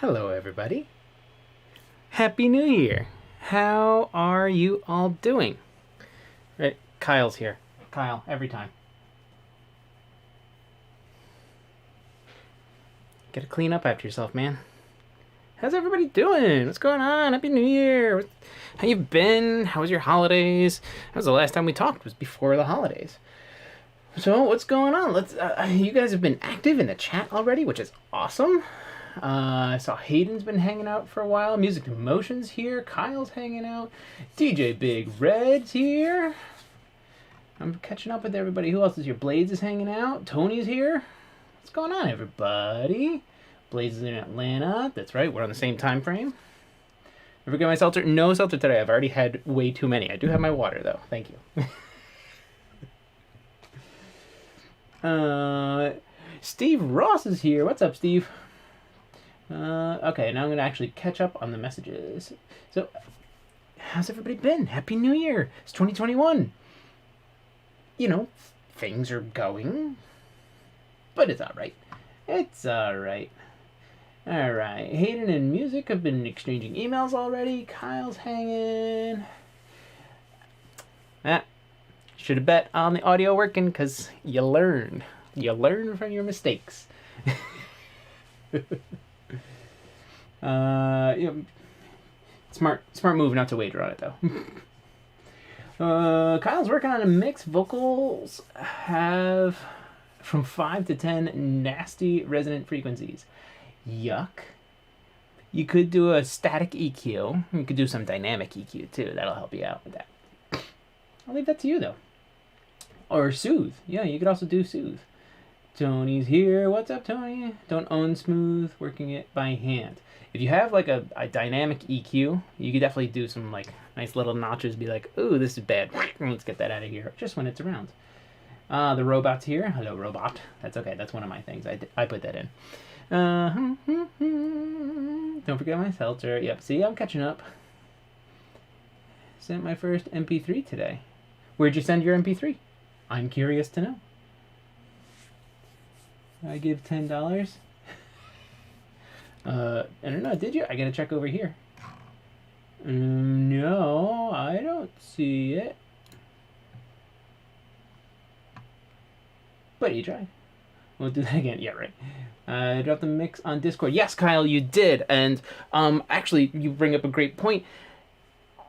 Hello, everybody. Happy New Year. How are you all doing? Right, Kyle's here. Kyle, every time. Gotta clean up after yourself, man. How's everybody doing? What's going on? Happy New Year. How you been? How was your holidays? That was the last time we talked. It was before the holidays. So what's going on? You guys have been active in the chat already, which is awesome. I saw Haydon's been hanging out for a while. Music Emotions here. Kyle's hanging out. DJ Big Red's here. I'm catching up with everybody. Who else is here? Blades is hanging out. Tony's here. What's going on, everybody? Blades is in Atlanta. That's right. We're on the same time frame. Ever get my seltzer? No seltzer today. I've already had way too many. I do have my water, though. Thank you. Steve Ross is here. What's up, Steve? Okay, now I'm going to actually catch up on the messages. So, how's everybody been? Happy New Year. It's 2021. You know, things are going, but it's alright. It's alright. Alright, Hayden and Music have been exchanging emails already. Kyle's hanging. Should have bet on the audio working, because you learn. You learn from your mistakes. Smart move not to wager on it, though. Kyle's working on a mix. Vocals have from 5 to 10 nasty resonant frequencies. Yuck. You could do a static EQ. You could do some dynamic EQ, too. That'll help you out with that. I'll leave that to you, though. Or soothe. Yeah, you could also do soothe. Tony's here. What's up, Tony? Don't own smooth, working it by hand. If you have like a dynamic EQ, you could definitely do some like nice little notches. Be like, ooh, this is bad. Let's get that out of here. Just when it's around. The robot's here. Hello, robot. That's okay. That's one of my things. I put that in. Don't forget my seltzer. Yep. See, I'm catching up. Sent my first MP3 today. Where'd you send your MP3? I'm curious to know. I give $10. I don't know, did you? I gotta check over here. No, I don't see it. But you tried. We'll do that again. Yeah, right. I dropped the mix on Discord. Yes, Kyle, you did. And actually, you bring up a great point.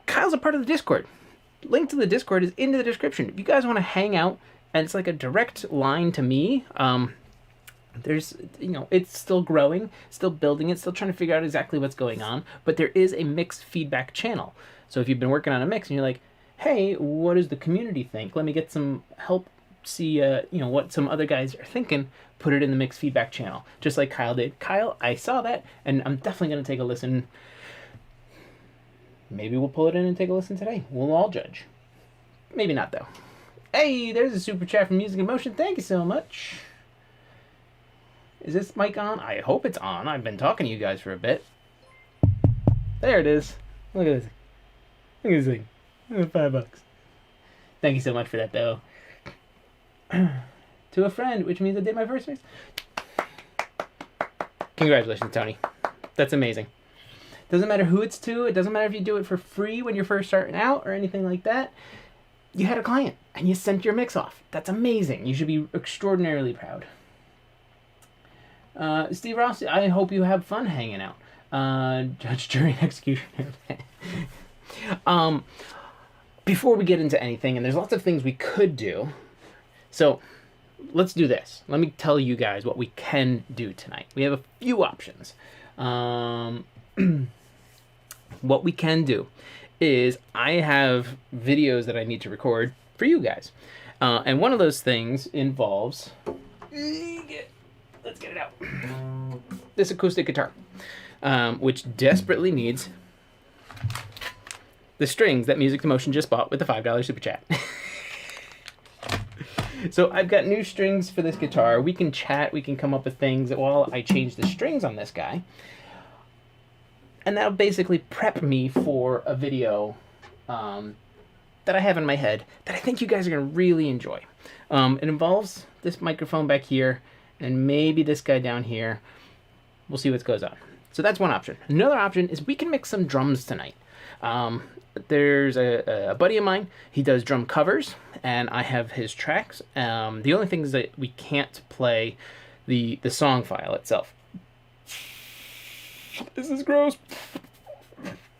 Kyle's a part of the Discord. Link to the Discord is in the description. If you guys want to hang out, and it's like a direct line to me, there's, it's still growing, still building it, still trying to figure out exactly what's going on, but there is a mixed feedback channel. So if you've been working on a mix and you're like, hey, what does the community think? Let me get some help, see, what some other guys are thinking, put it in the mixed feedback channel, just like Kyle did. Kyle, I saw that, and I'm definitely going to take a listen. Maybe we'll pull it in and take a listen today. We'll all judge. Maybe not, though. Hey, there's a super chat from Music Emotion. Thank you so much. Is this mic on? I hope it's on. I've been talking to you guys for a bit. There it is. Look at this. Look at this thing. $5. Thank you so much for that, though. To a friend, which means I did my first mix. Congratulations, Tony. That's amazing. Doesn't matter who it's to. It doesn't matter if you do it for free when you're first starting out or anything like that. You had a client and you sent your mix off. That's amazing. You should be extraordinarily proud. Steve Ross, I hope you have fun hanging out. Judge, jury, and executioner. Before we get into anything, and there's lots of things we could do, so let's do this. Let me tell you guys what we can do tonight. We have a few options. What we can do is I have videos that I need to record for you guys. And one of those things involves... Let's get it out. This acoustic guitar, which desperately needs the strings that Music Emotion just bought with the $5 super chat. So I've got new strings for this guitar. We can chat, we can come up with things while I change the strings on this guy. And that'll basically prep me for a video that I have in my head that I think you guys are going to really enjoy. It involves this microphone back here and maybe this guy down here. We'll see what goes on. So that's one option. Another option is we can mix some drums tonight. There's a buddy of mine. He does drum covers, and I have his tracks. The only thing is that we can't play the song file itself. This is gross.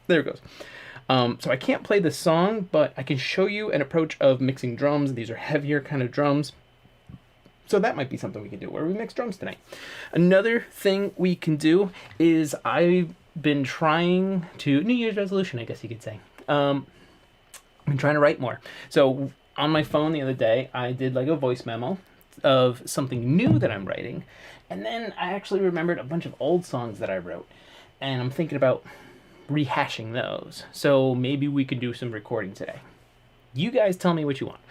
There it goes. So I can't play the song, but I can show you an approach of mixing drums. These are heavier kind of drums. So that might be something we can do, where we mix drums tonight. Another thing we can do is I've been trying to, New Year's resolution, I guess you could say. I've been trying to write more. So on my phone the other day, I did like a voice memo of something new that I'm writing. And then I actually remembered a bunch of old songs that I wrote. And I'm thinking about rehashing those. So maybe we could do some recording today. You guys tell me what you want.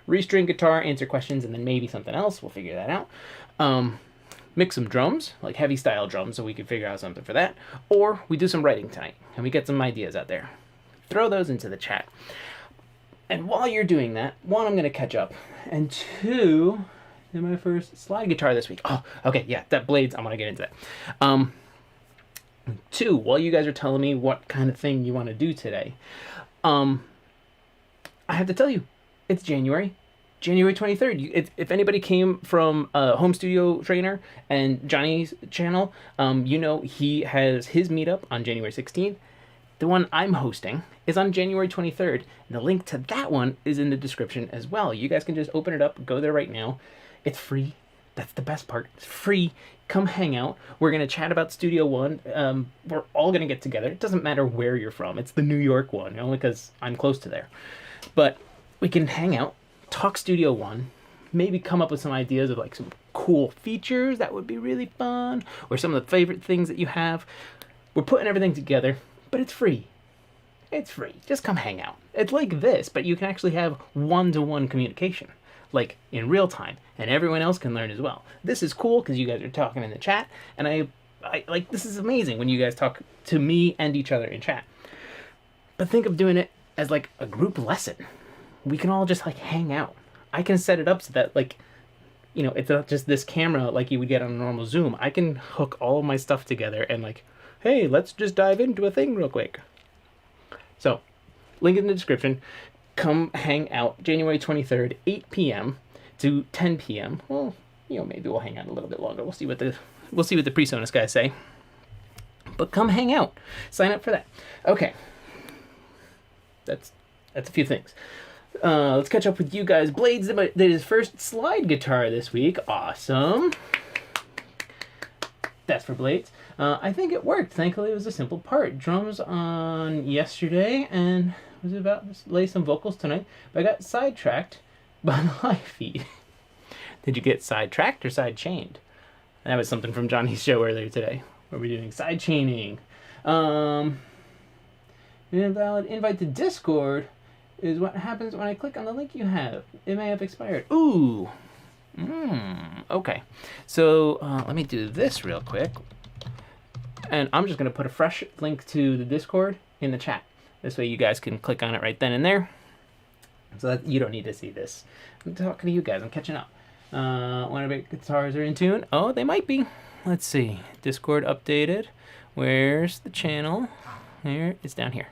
Restring guitar, answer questions, and then maybe something else. We'll figure that out. Mix some drums, like heavy style drums, so we can figure out something for that. Or we do some writing tonight, and we get some ideas out there. Throw those into the chat. And while you're doing that, one, I'm going to catch up. And two, did my first slide guitar this week. Oh, okay, yeah, that Blades, I want to get into that. Two, while you guys are telling me what kind of thing you want to do today, I have to tell you, it's January 23rd. If anybody came from Home Studio Trainer and Johnny's channel, you know he has his meetup on January 16th. The one I'm hosting is on January 23rd. And the link to that one is in the description as well. You guys can just open it up, go there right now. It's free. That's the best part. It's free. Come hang out. We're going to chat about Studio One. We're all going to get together. It doesn't matter where you're from. It's the New York one, only because I'm close to there. But we can hang out, talk Studio One, maybe come up with some ideas of like some cool features that would be really fun, or some of the favorite things that you have. We're putting everything together, but it's free. It's free. Just come hang out. It's like this, but you can actually have one-to-one communication, like in real time, and everyone else can learn as well. This is cool because you guys are talking in the chat, and I like, this is amazing when you guys talk to me and each other in chat. But think of doing it as like a group lesson. We can all just like hang out. I can set it up so that, like, you know, it's not just this camera like you would get on a normal Zoom. I can hook all of my stuff together and like, hey, let's just dive into a thing real quick. So, link in the description. Come hang out January 23rd, 8 p.m. to 10 p.m. Well, you know, maybe we'll hang out a little bit longer. We'll see what the Presonus guys say. But come hang out. Sign up for that. Okay. That's a few things. Let's catch up with you guys. Blades did his first slide guitar this week. Awesome. That's for Blades. I think it worked. Thankfully, it was a simple part. Drums on yesterday, and was about to lay some vocals tonight, but I got sidetracked by the live feed. Did you get sidetracked or side chained? That was something from Johnny's show earlier today, where we're doing side chaining. Invalid invite to Discord is what happens when I click on the link you have. It may have expired. Ooh. Okay. So let me do this real quick. And I'm just going to put a fresh link to the Discord in the chat. This way you guys can click on it right then and there. So that you don't need to see this. I'm talking to you guys. I'm catching up. Wonder if guitars are in tune. Oh, they might be. Let's see. Discord updated. Where's the channel? There. It's down here.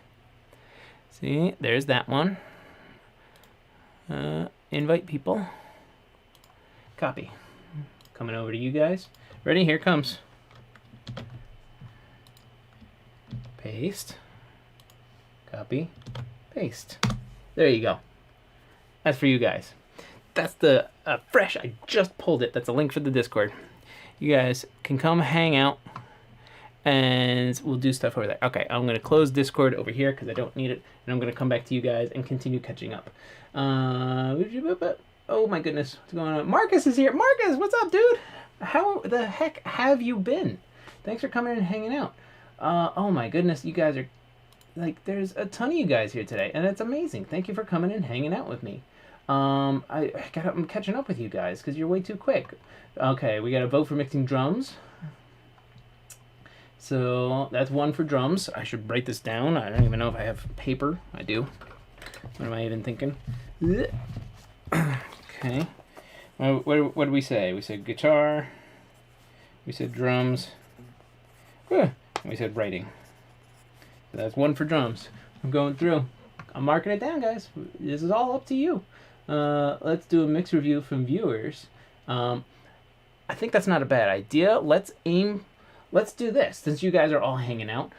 See, there's that one. Invite people. Copy. Coming over to you guys. Ready? Here it comes. Paste. Copy. Paste. There you go. That's for you guys. That's the fresh. I just pulled it. That's a link for the Discord. You guys can come hang out. And we'll do stuff over there. Okay, I'm going to close Discord over here because I don't need it. And I'm going to come back to you guys and continue catching up. Oh my goodness, what's going on? Marcus is here. Marcus, what's up, dude? How the heck have you been? Thanks for coming and hanging out. Oh my goodness, you guys are, like, there's a ton of you guys here today. And it's amazing. Thank you for coming and hanging out with me. I'm catching up with you guys because you're way too quick. Okay, we got to vote for mixing drums. So that's one for drums. I should write this down. I don't even know if I have paper. I do. What am I even thinking? Okay. What did we say? We said guitar. We said drums. We said writing. So that's 1 for drums. I'm going through. I'm marking it down, guys. This is all up to you. Let's do a mix review from viewers. I think that's not a bad idea. Let's do this. Since you guys are all hanging out,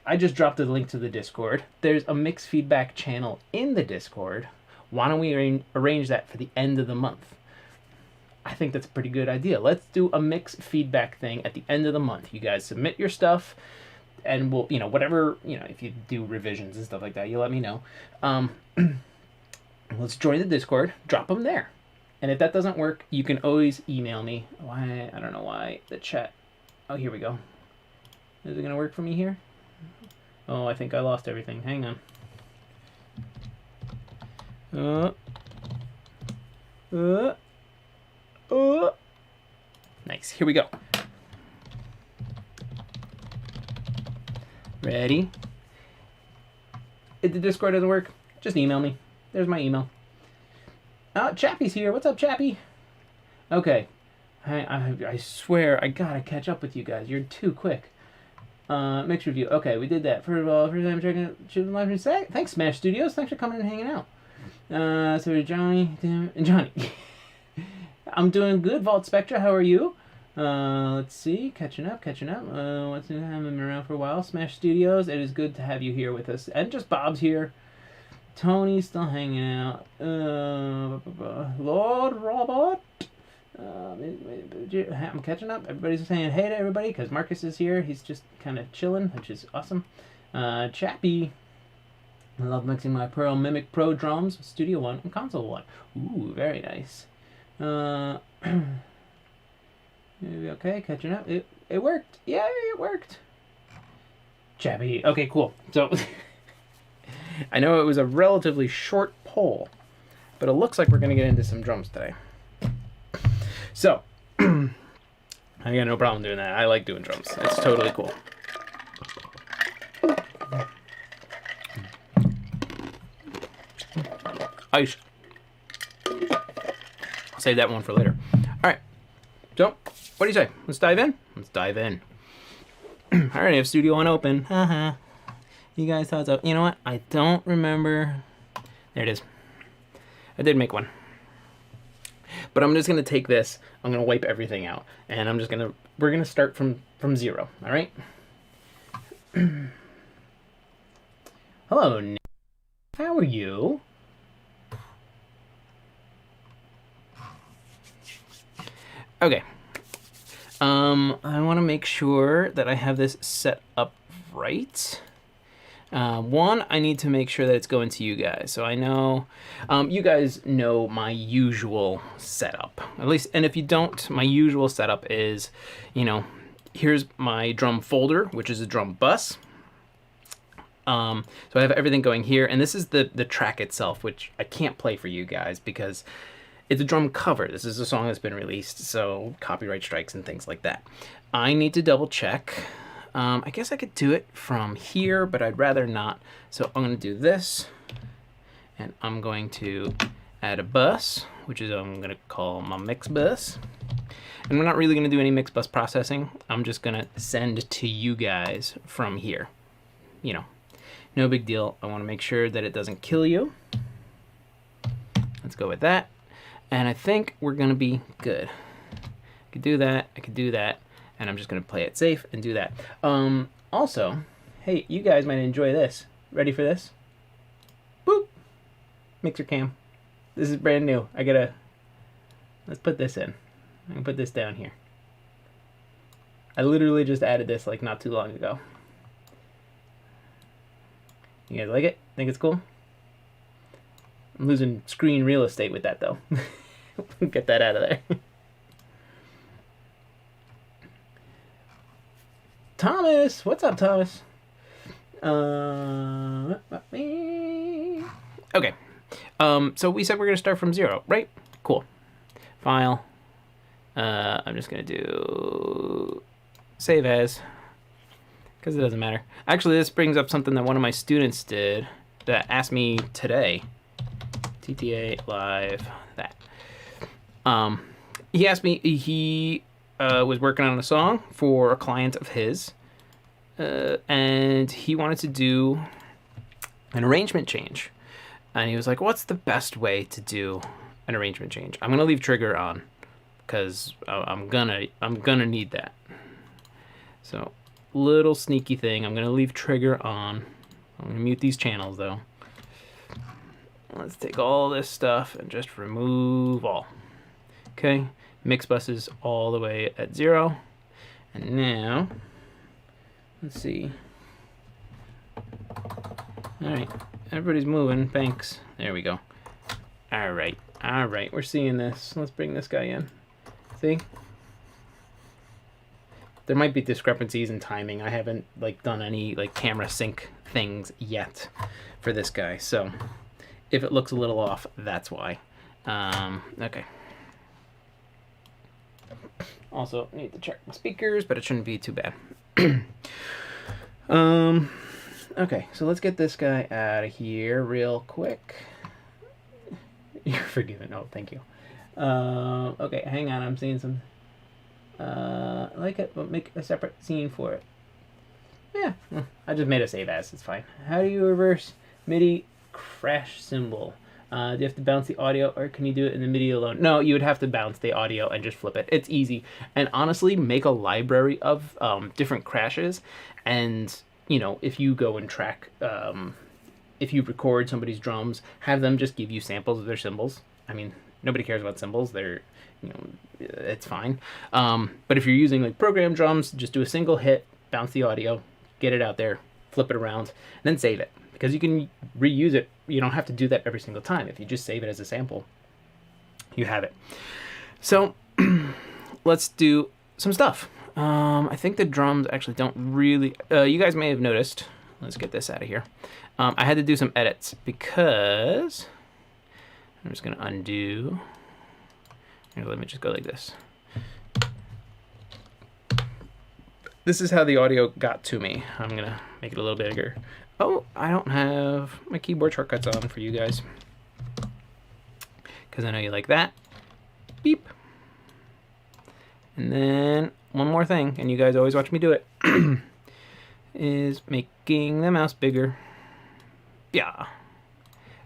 I just dropped a link to the Discord. There's a mix feedback channel in the Discord. Why don't we arrange that for the end of the month? I think that's a pretty good idea. Let's do a mix feedback thing at the end of the month. You guys submit your stuff, and we'll, whatever, if you do revisions and stuff like that, you let me know. Let's join the Discord, drop them there. And if that doesn't work, you can always email me. Why? I don't know why the chat. Oh, here we go. Is it going to work for me here? Oh, I think I lost everything. Hang on. Nice. Here we go. Ready? If the Discord doesn't work, just email me. There's my email. Chappie's here. What's up, Chappie? Okay. I swear I gotta catch up with you guys. You're too quick. Mix review. Okay, we did that. First of all, first time checking live. Thanks, Smash Studios. Thanks for coming and hanging out. So Johnny. I'm doing good, Vault Spectra. How are you? Let's see. Catching up. What's new? I haven't been around for a while. Smash Studios. It is good to have you here with us. And just Bob's here. Tony's still hanging out. Lord Robert. I'm catching up. Everybody's saying hey to everybody because Marcus is here. He's just kind of chilling, which is awesome. Chappie. I love mixing my Pearl Mimic Pro drums with Studio One and Console One. Ooh, very nice. Okay, catching up. It worked. Yay, it worked. Chappie. Okay, cool. So... I know it was a relatively short poll, but it looks like we're going to get into some drums today. So, I got no problem doing that. I like doing drums. It's totally cool. Ice. I'll save that one for later. All right. So, what do you say? Let's dive in? Let's dive in. I already have Studio One open. Haha. You guys thought so. You know what? I don't remember. There it is. I did make one. But I'm just going to take this. I'm going to wipe everything out. And we're going to start from 0. All right? Hello, Nick. How are you? Okay. I want to make sure that I have this set up right. One, I need to make sure that it's going to you guys. So I know, you guys know my usual setup. At least, and if you don't, my usual setup is, here's my drum folder, which is a drum bus. So I have everything going here, and this is the track itself, which I can't play for you guys because it's a drum cover. This is a song that's been released, so copyright strikes and things like that. I need to double check. I guess I could do it from here, but I'd rather not. So I'm going to do this, and I'm going to add a bus, which is I'm going to call my mix bus. And we're not really going to do any mix bus processing. I'm just going to send to you guys from here. No big deal. I want to make sure that it doesn't kill you. Let's go with that. And I think we're going to be good. I could do that. I could do that. And I'm just going to play it safe and do that. Also, hey, you guys might enjoy this. Ready for this? Boop. Mixer cam. This is brand new. Let's put this in. I'm going to put this down here. I literally just added this like not too long ago. You guys like it? Think it's cool? I'm losing screen real estate with that though. Get that out of there. Thomas, what's up, Thomas? Okay. So we said we're gonna start from 0, right? Cool. File. I'm just gonna do save as, because it doesn't matter. Actually, this brings up something that one of my students did that asked me today. TTA live that. He asked me. He was working on a song for a client of his, and he wanted to do an arrangement change. And he was like, what's the best way to do an arrangement change? I'm going to leave trigger on because I'm gonna need that. So, little sneaky thing. I'm going to leave trigger on. I'm going to mute these channels though. Let's take all this stuff and just remove all. Okay, mix buses all the way at 0. And now, let's see. All right, everybody's moving. Thanks. There we go. All right, we're seeing this. Let's bring this guy in. See? There might be discrepancies in timing. I haven't done any camera sync things yet for this guy. So if it looks a little off, that's why. Okay. Also need to check my speakers, but it shouldn't be too bad. Okay, so let's get this guy out of here real quick. You're forgiven. Oh, thank you. Okay, hang on. I'm seeing some. I like it, but make a separate scene for it. Yeah, I just made a save as. It's fine. How do you reverse MIDI crash cymbal? Do you have to bounce the audio, or can you do it in the MIDI alone? No, you would have to bounce the audio and just flip it. It's easy. And honestly, make a library of different crashes. And, you know, if you go and track, if you record somebody's drums, have them just give you samples of their cymbals. I mean, nobody cares about cymbals. They're, you know, it's fine. But if you're using program drums, just do a single hit, bounce the audio, get it out there, flip it around, and then save it. Because you can reuse it. You don't have to do that every single time. If you just save it as a sample, you have it. So let's do some stuff. I think the drums actually don't really... you guys may have noticed. Let's get this out of here. I had to do some edits because... I'm just going to undo. Here, let me just go like this. This is how the audio got to me. I'm going to make it a little bigger. Oh, I don't have my keyboard shortcuts on for you guys. Because I know you like that. Beep. And then one more thing, and you guys always watch me do it, is making the mouse bigger. Yeah.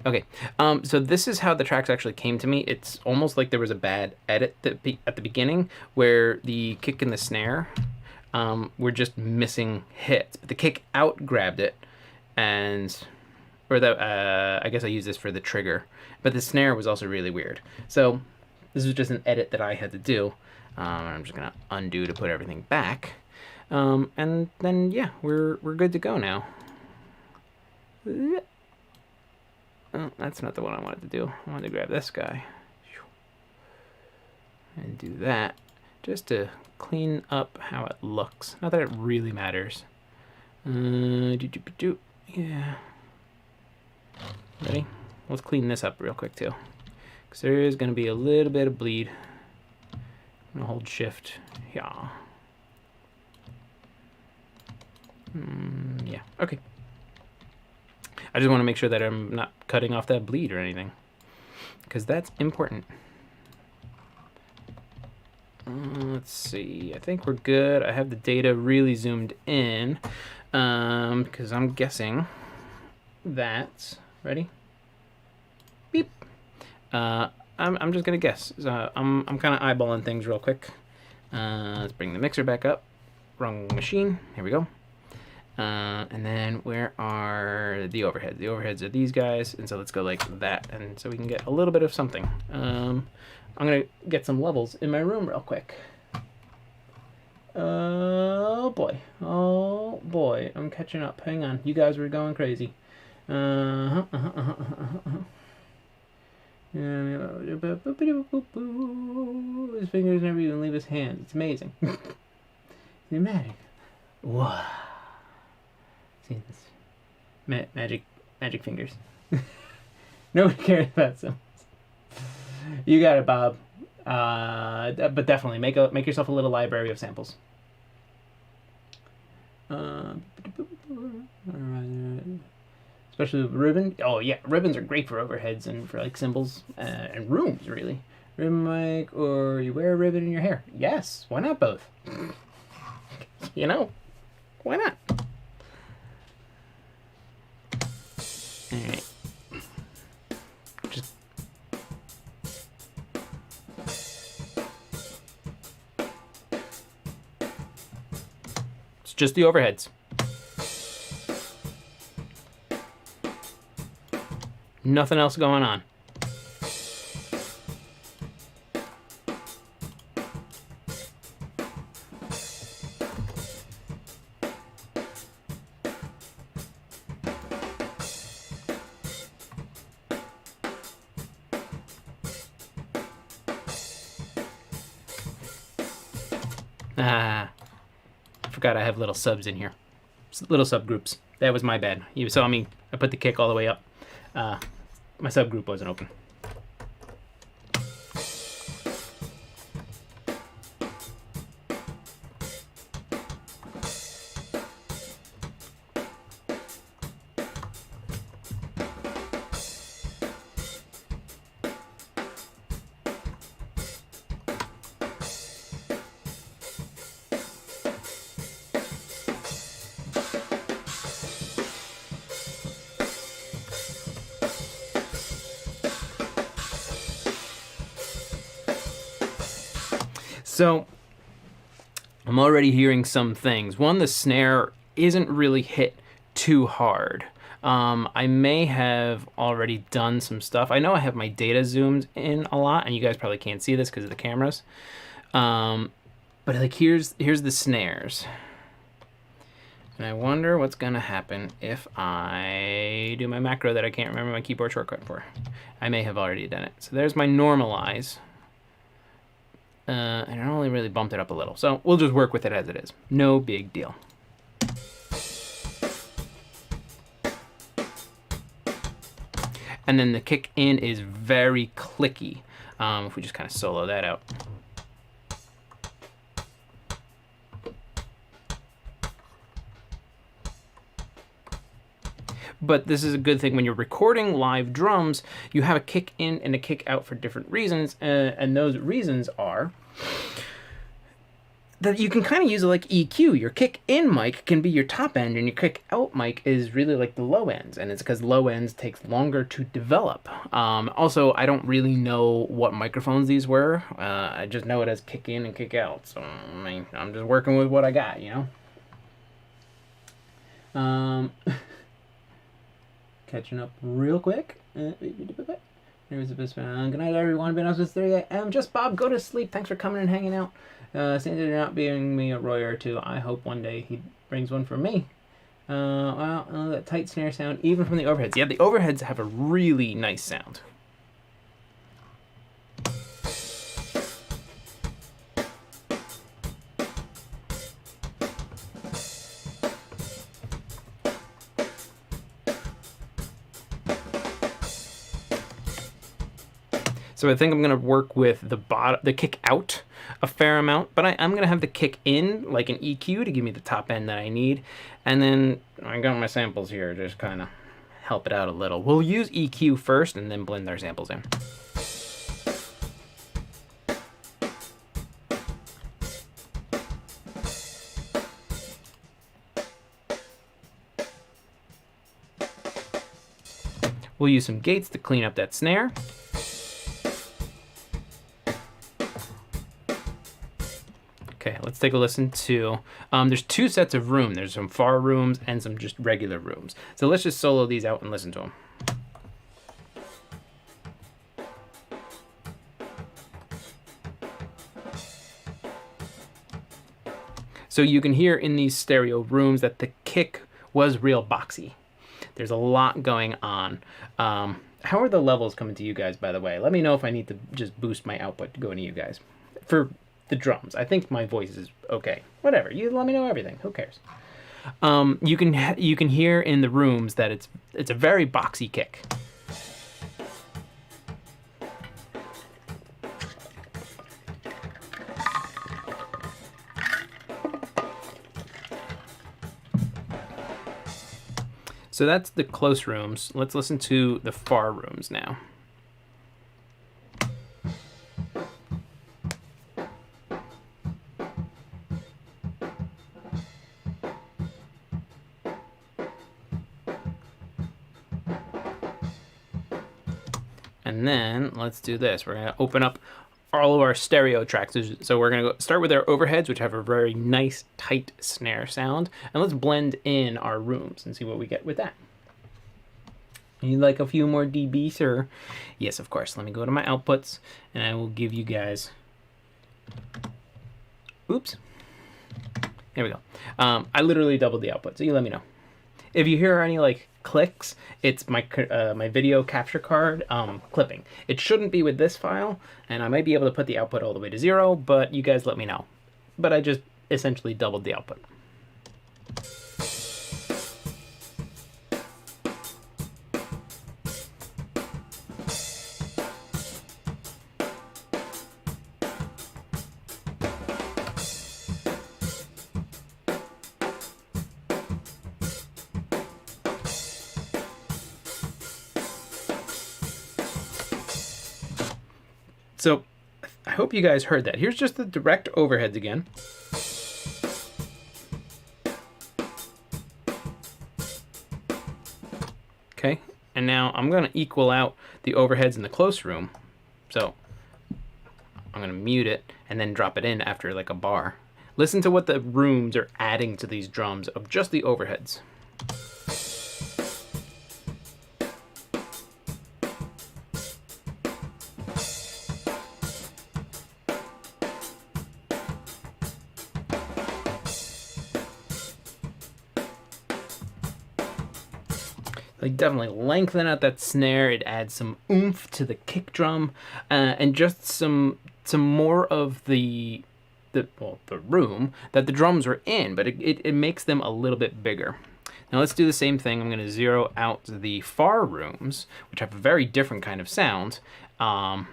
Okay, so this is how the tracks actually came to me. It's almost like there was a bad edit at the beginning where the kick and the snare were just missing hits. But the kick out grabbed it. And, or I guess I used this for the trigger, but the snare was also really weird. So this is just an edit that I had to do. I'm just gonna undo to put everything back, and then yeah, we're good to go now. Oh, that's not the one I wanted to do. I wanted to grab this guy and do that just to clean up how it looks. Not that it really matters. Yeah. Ready? Let's clean this up real quick too, because there is going to be a little bit of bleed. I'm going to hold shift. Yeah. Yeah. Okay. I just want to make sure that I'm not cutting off that bleed or anything, because that's important. Let's see. I think we're good. I have the data really zoomed in. Because I'm guessing that, ready? Beep. I'm just gonna guess. I'm kind of eyeballing things real quick. Let's bring the mixer back up. Wrong machine. Here we go. And then where are the overheads? The overheads are these guys, and so let's go like that, and so we can get a little bit of something. I'm gonna get some levels in my room real quick. Oh boy, I'm catching up. Hang on, you guys were going crazy. His fingers never even leave his hands. It's amazing. It's magic. Wow. See this? Magic fingers. Nobody cares about symbols. You got it, Bob. But definitely make yourself a little library of samples. Especially with ribbon. Oh yeah, ribbons are great for overheads and for cymbals and rooms really. Ribbon mic, or you wear a ribbon in your hair. Yes, why not both? You know, why not? All right. It's just the overheads. Nothing else going on. I forgot I have little subs in here. Little subgroups. That was my bad. You saw me. I put the kick all the way up. My subgroup wasn't open. So, I'm already hearing some things. One, the snare isn't really hit too hard. I may have already done some stuff. I know I have my data zoomed in a lot, and you guys probably can't see this because of the cameras. But like here's the snares. And I wonder what's gonna happen if I do my macro that I can't remember my keyboard shortcut for. I may have already done it. So there's my normalize. And I only really bumped it up a little. So we'll just work with it as it is. No big deal. And then the kick in is very clicky. If we just kind of solo that out. But this is a good thing when you're recording live drums. You have a kick in and a kick out for different reasons, and those reasons are that you can kind of use it like EQ. Your kick in mic can be your top end, and your kick out mic is really like the low ends, and it's because low ends takes longer to develop. Also, I don't really know what microphones these were. I just know it as kick in and kick out. So I mean, I'm just working with what I got, you know. Catching up real quick. Good night, everyone. Been out since 3 a.m. Just Bob, go to sleep. Thanks for coming and hanging out. Seems you're not being me a Roy or two. I hope one day he brings one for me. That tight snare sound, even from the overheads. Yeah, the overheads have a really nice sound. So I think I'm gonna work with the kick out a fair amount, but I'm gonna have the kick in like an EQ to give me the top end that I need. And then I got my samples here, just kind of help it out a little. We'll use EQ first and then blend our samples in. We'll use some gates to clean up that snare. Okay, let's take a listen to, there's two sets of room. There's some far rooms and some just regular rooms. So let's just solo these out and listen to them. So you can hear in these stereo rooms that the kick was real boxy. There's a lot going on. How are the levels coming to you guys, by the way? Let me know if I need to just boost my output to go into you guys. For the drums, I think my voice is okay. Whatever, you let me know everything. Who cares? You can hear in the rooms that it's a very boxy kick. So that's the close rooms. Let's listen to the far rooms now. And then let's do this. We're going to open up all of our stereo tracks. So we're going to start with our overheads, which have a very nice, tight snare sound. And let's blend in our rooms and see what we get with that. You like a few more dB, sir? Yes, of course. Let me go to my outputs, and I will give you guys... Oops. Here we go. I literally doubled the output, so you let me know. If you hear any like clicks, it's my my video capture card clipping. It shouldn't be with this file, and I might be able to put the output all the way to 0, but you guys let me know. But I just essentially doubled the output. So I hope you guys heard that. Here's just the direct overheads again. Okay, and now I'm going to equal out the overheads in the close room. So I'm going to mute it and then drop it in after like a bar. Listen to what the rooms are adding to these drums of just the overheads. Like definitely lengthen out that snare. It adds some oomph to the kick drum, and just some more of the room that the drums are in, but it makes them a little bit bigger. Now let's do the same thing. I'm going to zero out the far rooms, which have a very different kind of sound, and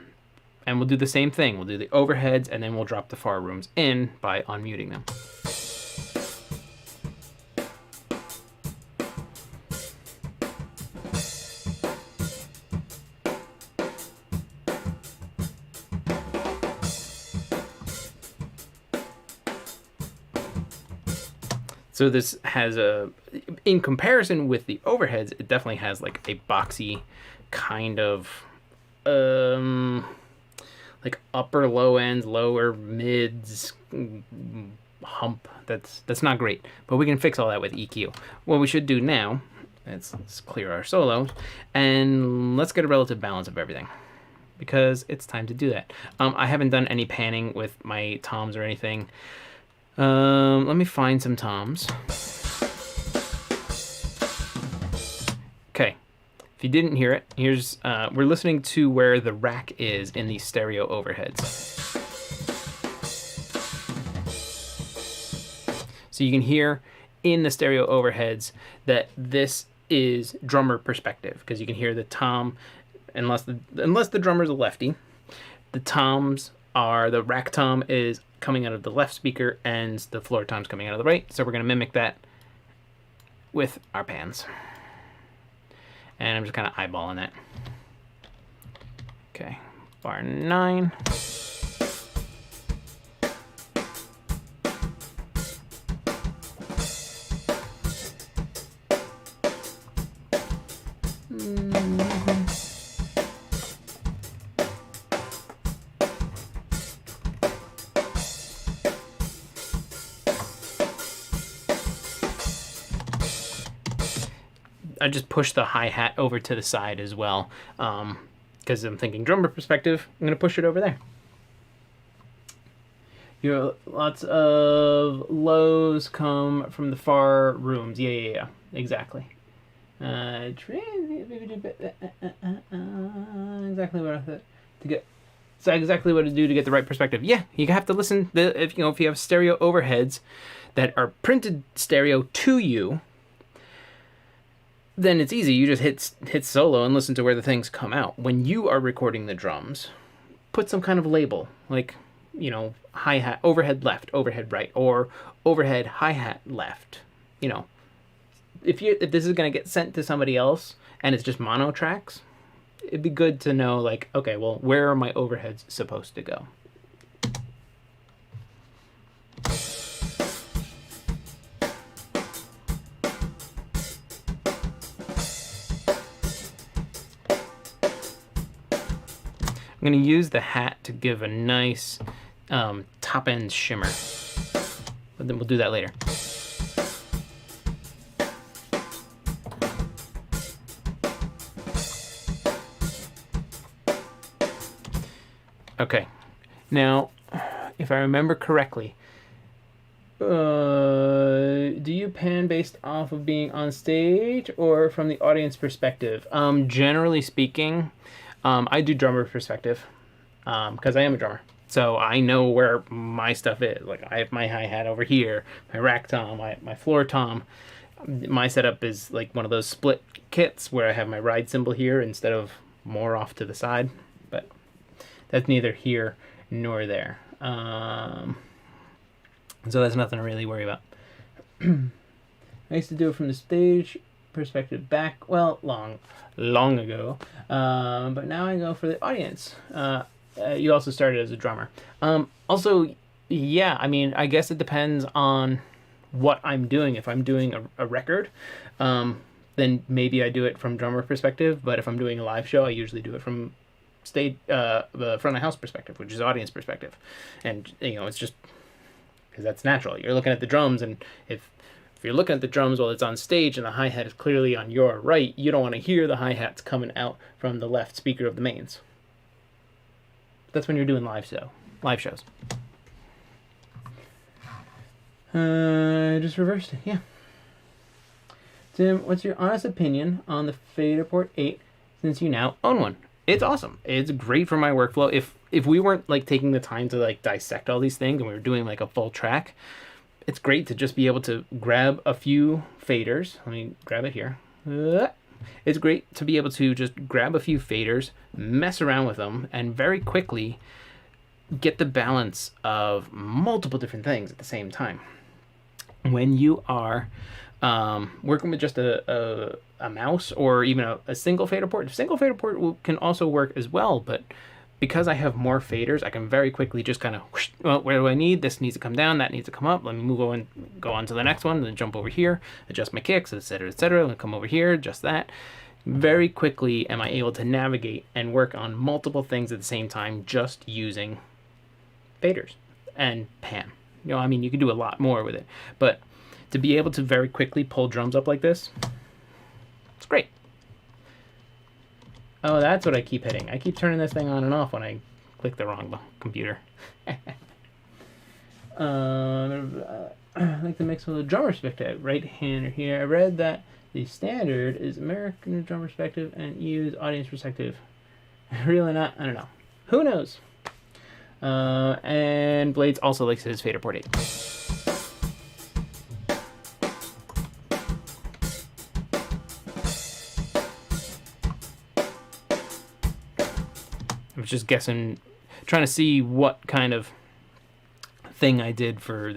we'll do the same thing. We'll do the overheads, and then we'll drop the far rooms in by unmuting them. So this has in comparison with the overheads, it definitely has like a boxy kind of, like upper low ends, lower mids, hump. That's not great, but we can fix all that with EQ. What we should do now, let's clear our solos, and let's get a relative balance of everything, because it's time to do that. I haven't done any panning with my toms or anything. Let me find some toms. Okay, if you didn't hear it, here's we're listening to where the rack is in these stereo overheads. So you can hear in the stereo overheads that this is drummer perspective, because you can hear the tom, unless the drummer's a lefty, the toms are, the rack tom is coming out of the left speaker and the floor tom's coming out of the right. So we're going to mimic that with our pans. And I'm just kind of eyeballing that. Okay, bar 9. I just push the hi-hat over to the side as well, because I'm thinking drummer perspective. I'm going to push it over there. Lots of lows come from the far rooms. Yeah, exactly. Exactly what I thought to get. So exactly what to do to get the right perspective. Yeah, you have to listen. If you have stereo overheads that are printed stereo to you, then it's easy. You just hit solo and listen to where the things come out. When you are recording the drums, put some kind of label, like, hi-hat, overhead left, overhead right, or overhead hi-hat left. If this is going to get sent to somebody else and it's just mono tracks, it'd be good to know, like, okay, well, where are my overheads supposed to go? I'm going to use the hat to give a nice top end shimmer, but then we'll do that later. Okay, now if I remember correctly, do you pan based off of being on stage or from the audience perspective? Generally speaking, I do drummer perspective because I am a drummer. So I know where my stuff is. Like I have my hi-hat over here, my rack tom, my floor tom. My setup is like one of those split kits where I have my ride cymbal here instead of more off to the side. But that's neither here nor there. So that's nothing to really worry about. I used to do it from the stage perspective back, well, long ago. But now I go for the audience. You also started as a drummer. Also, yeah, I mean, I guess it depends on what I'm doing. If I'm doing a record, then maybe I do it from drummer perspective. But if I'm doing a live show, I usually do it from stage, the front of house perspective, which is audience perspective. And, you know, it's just because that's natural. You're looking at the drums, and if you're looking at the drums while it's on stage and the hi-hat is clearly on your right, you don't want to hear the hi-hats coming out from the left speaker of the mains. That's when you're doing live shows. Just reversed it, yeah. Tim, what's your honest opinion on the Faderport 8 since you now own one? It's awesome. It's great for my workflow. If we weren't like taking the time to like dissect all these things and we were doing like a full track, it's great to just be able to grab a few faders. Let me grab it here. It's great to be able to just grab a few faders, mess around with them, and very quickly get the balance of multiple different things at the same time. When you are working with just a mouse or even a single fader port, single fader port can also work as well, but because I have more faders, I can very quickly just kind of, well, where do I need? This needs to come down, that needs to come up. Let me move on, go on to the next one, then jump over here, adjust my kicks, etc., etc. Then come over here, adjust that. Very quickly am I able to navigate and work on multiple things at the same time just using faders and pan. You know, I mean, you can do a lot more with it, but to be able to very quickly pull drums up like this, it's great. Oh, that's what I keep hitting. I keep turning this thing on and off when I click the wrong computer. I like to mix with a drum perspective. Right hander here. I read that the standard is American drum perspective and EU's audience perspective. Really not? I don't know. Who knows? And Blades also likes his Faderport 8. I was just guessing, trying to see what kind of thing I did for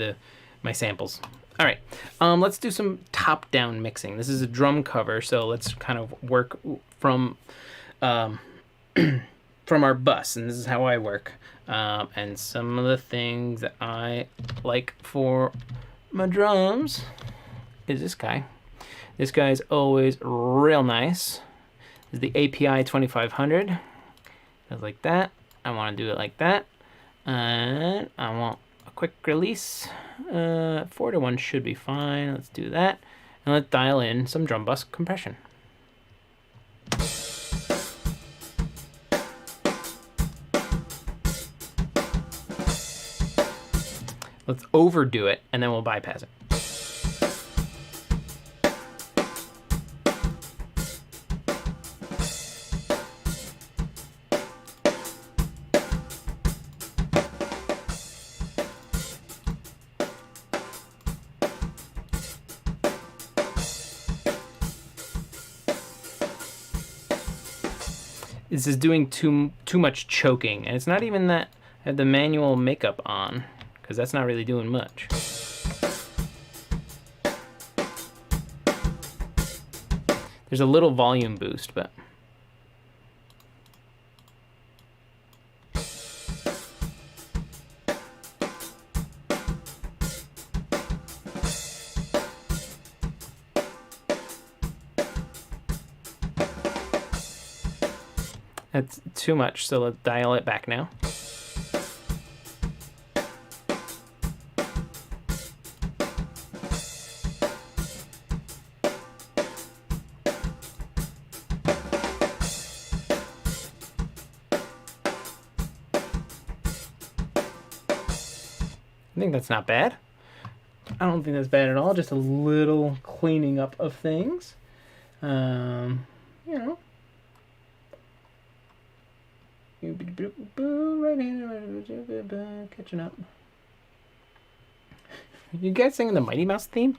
my samples. All right, let's do some top-down mixing. This is a drum cover, so let's kind of work from from our bus, and this is how I work. And some of the things that I like for my drums is this guy. This guy's always real nice. This is the API 2500. Goes like that. I want to do it like that. And I want a quick release. 4-to-1 should be fine. Let's do that. And let's dial in some drum bus compression. Let's overdo it, and then we'll bypass it. This is doing too much choking, and it's not even that I have the manual makeup on, because that's not really doing much. There's a little volume boost, but That's too much, so let's dial it back now. I think that's not bad. I don't think that's bad at all. Just a little cleaning up of things. You know. Catching up. You guys singing the Mighty Mouse theme?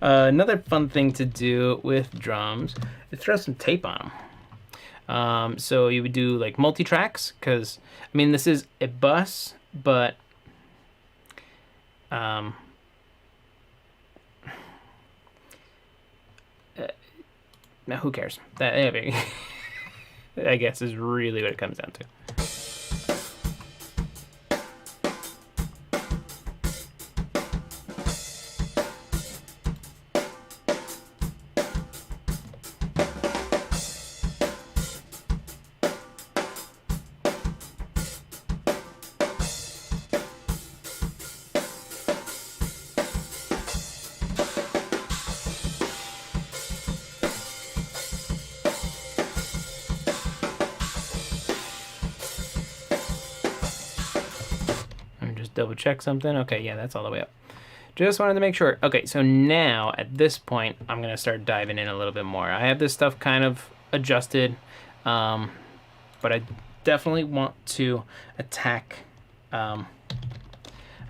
Another fun thing to do with drums is throw some tape on them. So you would do like multi-tracks, because I mean this is a bus, but now who cares? That I guess is really what it comes down to. Double check something. Okay, yeah, that's all the way up. Just wanted to make sure. Okay, so now at this point, I'm gonna start diving in a little bit more. I have this stuff kind of adjusted, but I definitely want to attack. I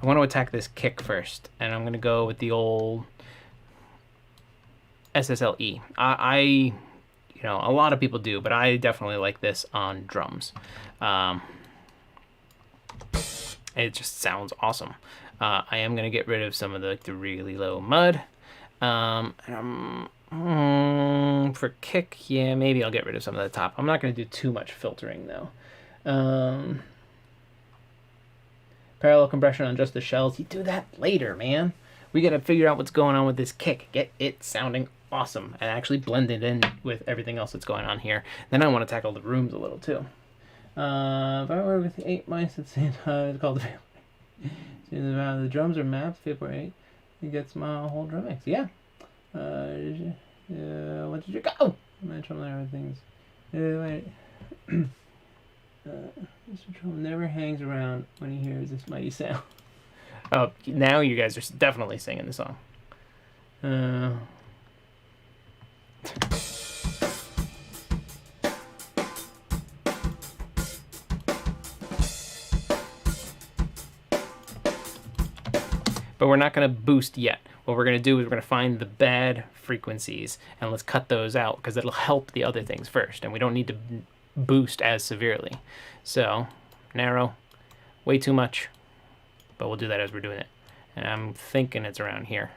want to attack this kick first, and I'm gonna go with the old SSLE. I you know, a lot of people do, but I definitely like this on drums. It just sounds awesome. I am going to get rid of some of the really low mud. For kick, yeah, maybe I'll get rid of some of the top. I'm not going to do too much filtering, though. Parallel compression on just the shells. You do that later, man. We got to figure out what's going on with this kick. Get it sounding awesome and actually blend it in with everything else that's going on here. Then I want to tackle the rooms a little, too. If I work with the 8 mice at the same time, it's called the family. See, the drums are mapped, 8 it gets my whole drum mix. Yeah. What did you go? My drum there things. Wait. Mr. Drum never hangs around when he hears this mighty sound. Oh, now you guys are definitely singing the song. But we're not going to boost yet. What we're going to do is we're going to find the bad frequencies and let's cut those out because it'll help the other things first. And we don't need to boost as severely. So, narrow, way too much. But we'll do that as we're doing it. And I'm thinking it's around here,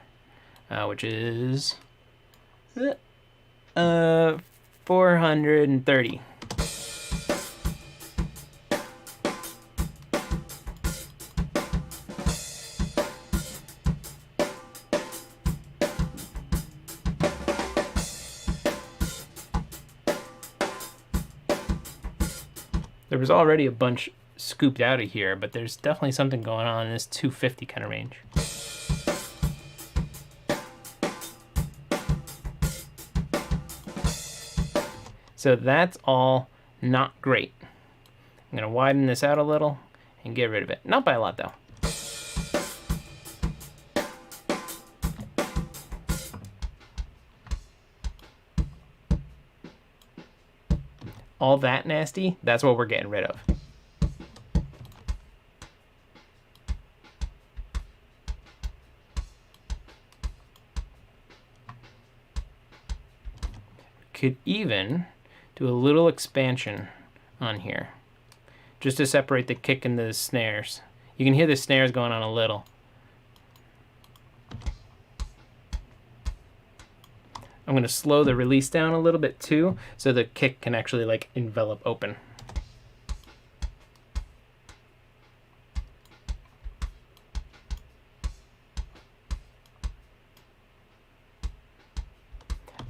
which is 430. There was already a bunch scooped out of here, but there's definitely something going on in this 250 kind of range. So that's all not great. I'm going to widen this out a little and get rid of it. Not by a lot, though. All that nasty, that's what we're getting rid of. Could even do a little expansion on here, just to separate the kick and the snares. You can hear the snares going on a little. I'm going to slow the release down a little bit too, so the kick can actually like envelop open.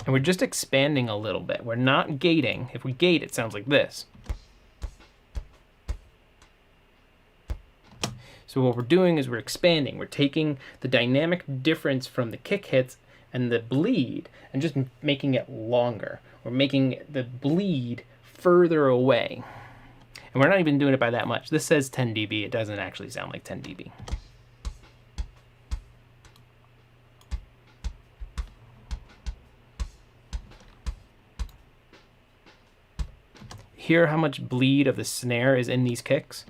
And we're just expanding a little bit. We're not gating. If we gate, it sounds like this. So what we're doing is we're expanding. We're taking the dynamic difference from the kick hits and the bleed and just making it longer. We're making the bleed further away. And we're not even doing it by that much. This says 10 dB. It doesn't actually sound like 10 dB. Hear how much bleed of the snare is in these kicks?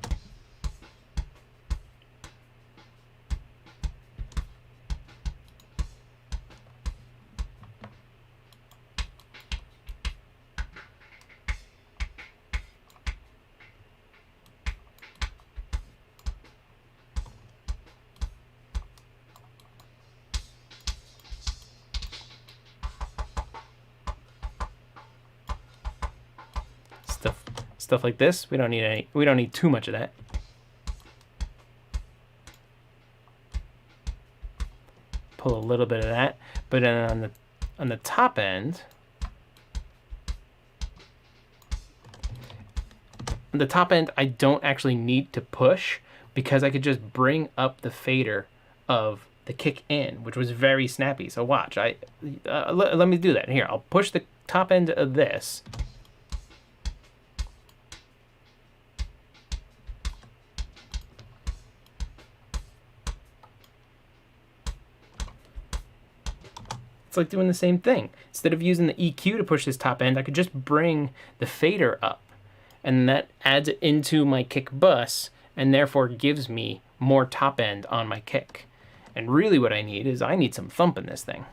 Stuff like this. We don't need too much of that. Pull a little bit of that, but then on the top end, I don't actually need to push because I could just bring up the fader of the kick in, which was very snappy. So watch, let me do that. Here, I'll push the top end of this. It's like doing the same thing. Instead of using the EQ to push this top end, I could just bring the fader up, and that adds it into my kick bus and therefore gives me more top end on my kick. And really what I need some thump in this thing.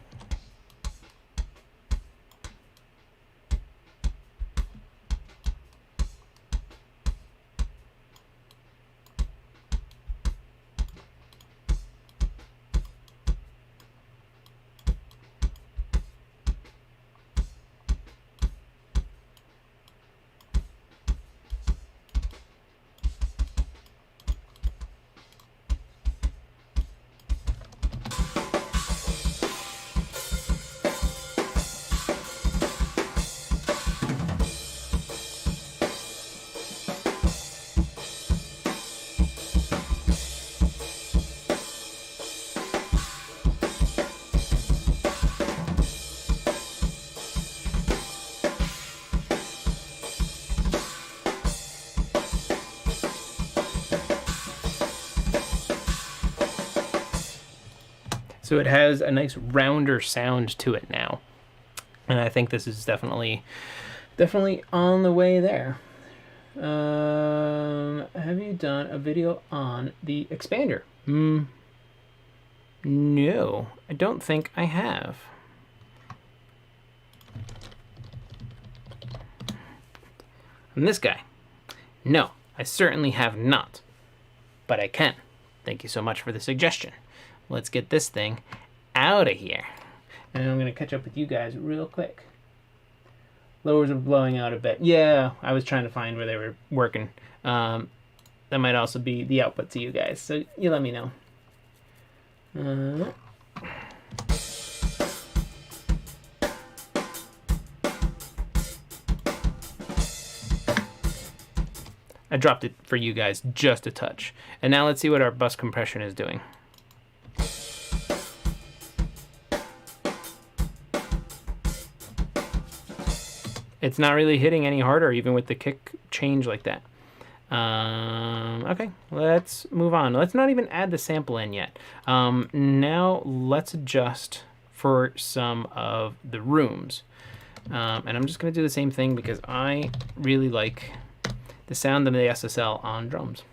So it has a nice rounder sound to it now. And I think this is definitely on the way there. Have you done a video on the expander? No, I don't think I have. And this guy? No, I certainly have not. But I can. Thank you so much for the suggestion. Let's get this thing out of here. And I'm going to catch up with you guys real quick. Lowers are blowing out a bit. Yeah, I was trying to find where they were working. That might also be the output to you guys. So you let me know. I dropped it for you guys just a touch. And now let's see what our bus compression is doing. It's not really hitting any harder, even with the kick change like that. Okay, let's move on. Let's not even add the sample in yet. Now let's adjust for some of the rooms. And I'm just going to do the same thing because I really like the sound of the SSL on drums.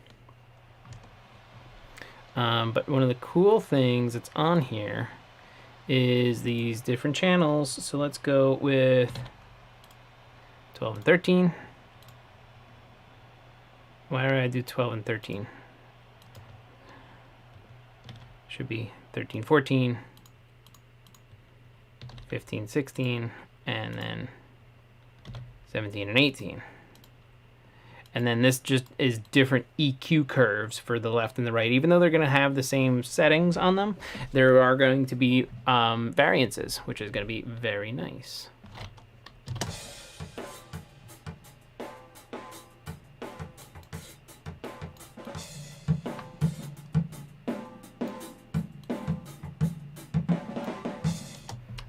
But one of the cool things that's on here is these different channels. So let's go with 12 and 13. Why do I do 12 and 13? Should be 13, 14, 15, 16, and then 17 and 18. And then this just is different EQ curves for the left and the right. Even though they're going to have the same settings on them, there are going to be variances, which is going to be very nice.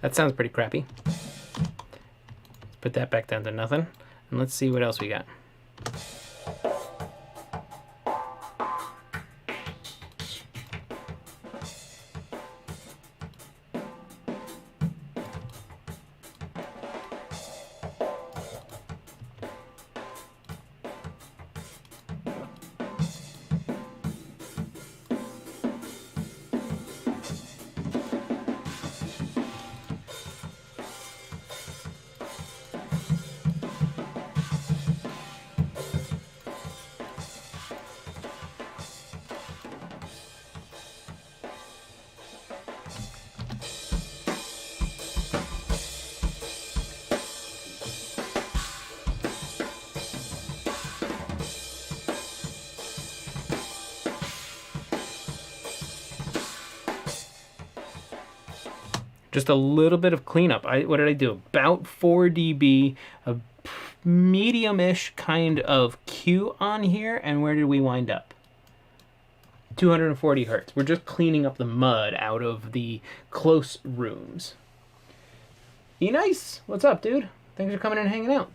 That sounds pretty crappy. Let's put that back down to nothing. And let's see what else we got. Just a little bit of cleanup. What did I do? About 4 dB, a medium-ish kind of Q on here, and where did we wind up? 240 hertz. We're just cleaning up the mud out of the close rooms. E-Nice, what's up, dude? Thanks for coming and hanging out.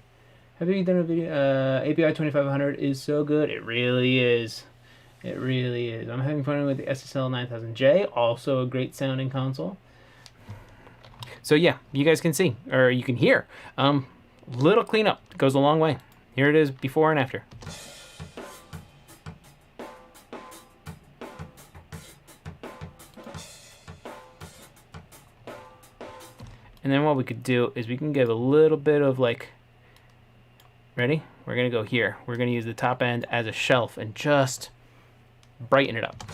Have you done a video? API 2500 is so good. It really is. It really is. I'm having fun with the SSL 9000J, also a great sounding console. So yeah, you guys can see, or you can hear. Little cleanup goes a long way. Here it is, before and after. And then what we could do is we can give a little bit of like, ready? We're gonna go here. We're gonna use the top end as a shelf and just brighten it up.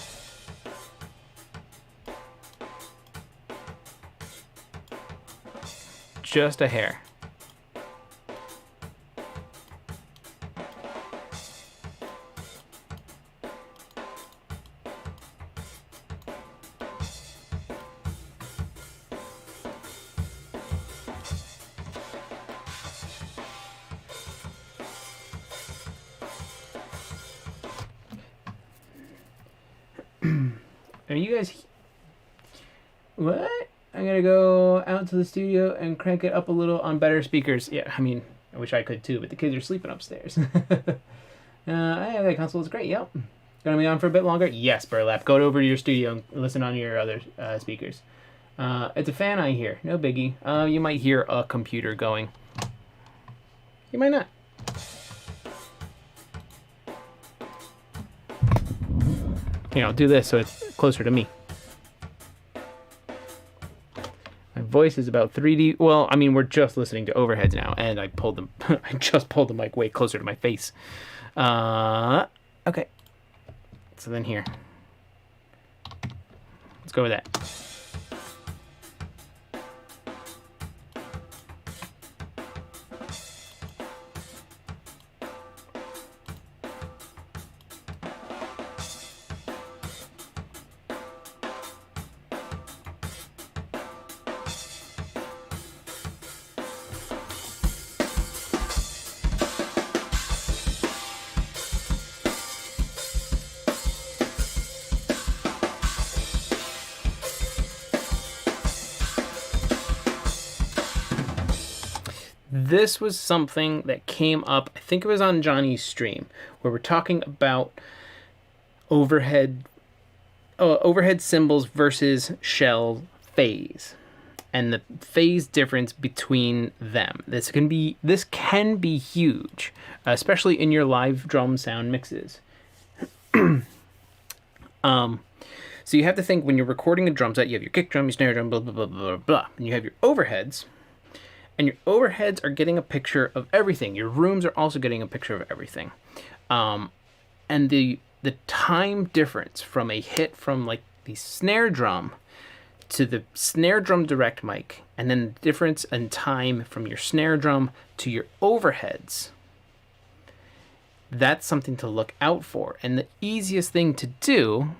Just a hair. Are you guys... What? I'm gonna go out to the studio and crank it up a little on better speakers. Yeah, I mean, I wish I could too, but the kids are sleeping upstairs. I have that console. It's great. Yep. Gonna be on for a bit longer? Yes, Burlap. Go over to your studio and listen on your other speakers. It's a fan I hear. No biggie. You might hear a computer going. You might not. Here, I'll do this so it's closer to me. My voice is about 3D. Well, I mean, we're just listening to overheads now, and I pulled them. I just pulled the mic way closer to my face. Okay. So then here. Let's go with that. This was something that came up, I think it was on Johnny's stream, where we're talking about overhead cymbals versus shell phase, and the phase difference between them. This can be huge, especially in your live drum sound mixes. So you have to think, when you're recording a drum set, you have your kick drum, your snare drum, blah, blah, blah, blah, blah, and you have your overheads. And your overheads are getting a picture of everything. Your rooms are also getting a picture of everything. And the time difference from a hit from like the snare drum to the snare drum direct mic, and then the difference in time from your snare drum to your overheads, that's something to look out for. And the easiest thing to do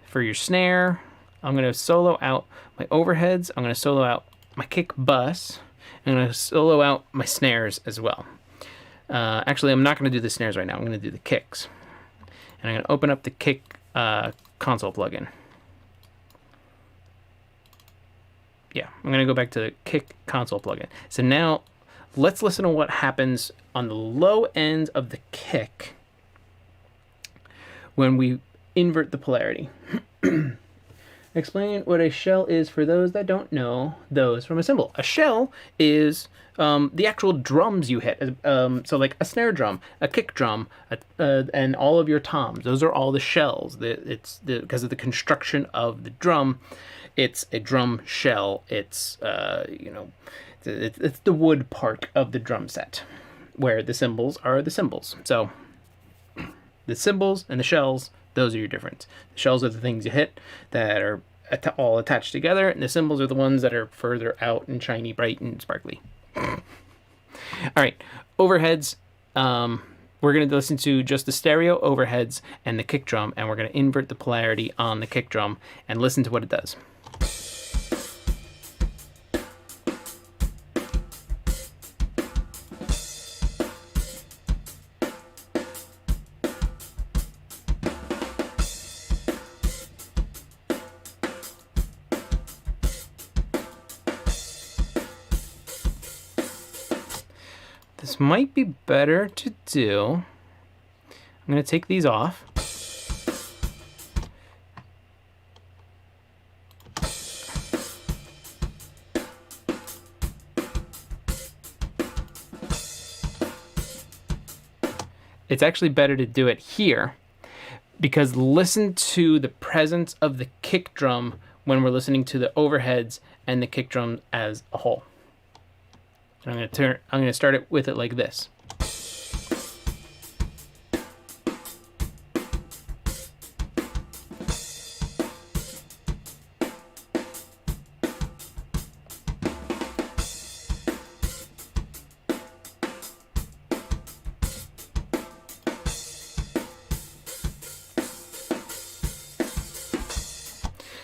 for your snare, I'm going to solo out my overheads, I'm going to solo out my kick bus, and I'm going to solo out my snares as well. Actually, I'm not going to do the snares right now. I'm going to do the kicks. And I'm going to open up the kick console plugin. Yeah, I'm going to go back to the kick console plugin. So now let's listen to what happens on the low end of the kick when we invert the polarity. Explain what a shell is for those that don't know those from a cymbal. A shell is the actual drums you hit. So like a snare drum, a kick drum, and all of your toms. Those are all the shells. Because of the construction of the drum, it's a drum shell. It's it's the wood part of the drum set, where the cymbals are the cymbals. So the cymbals and the shells, those are your difference. The shells are the things you hit that are all attached together, and the cymbals are the ones that are further out and shiny, bright, and sparkly. All right, overheads. We're going to listen to just the stereo overheads and the kick drum, and we're going to invert the polarity on the kick drum and listen to what it does. This might be better to do. I'm going to take these off. It's actually better to do it here, because listen to the presence of the kick drum when we're listening to the overheads and the kick drum as a whole. And I'm going to start it with it like this.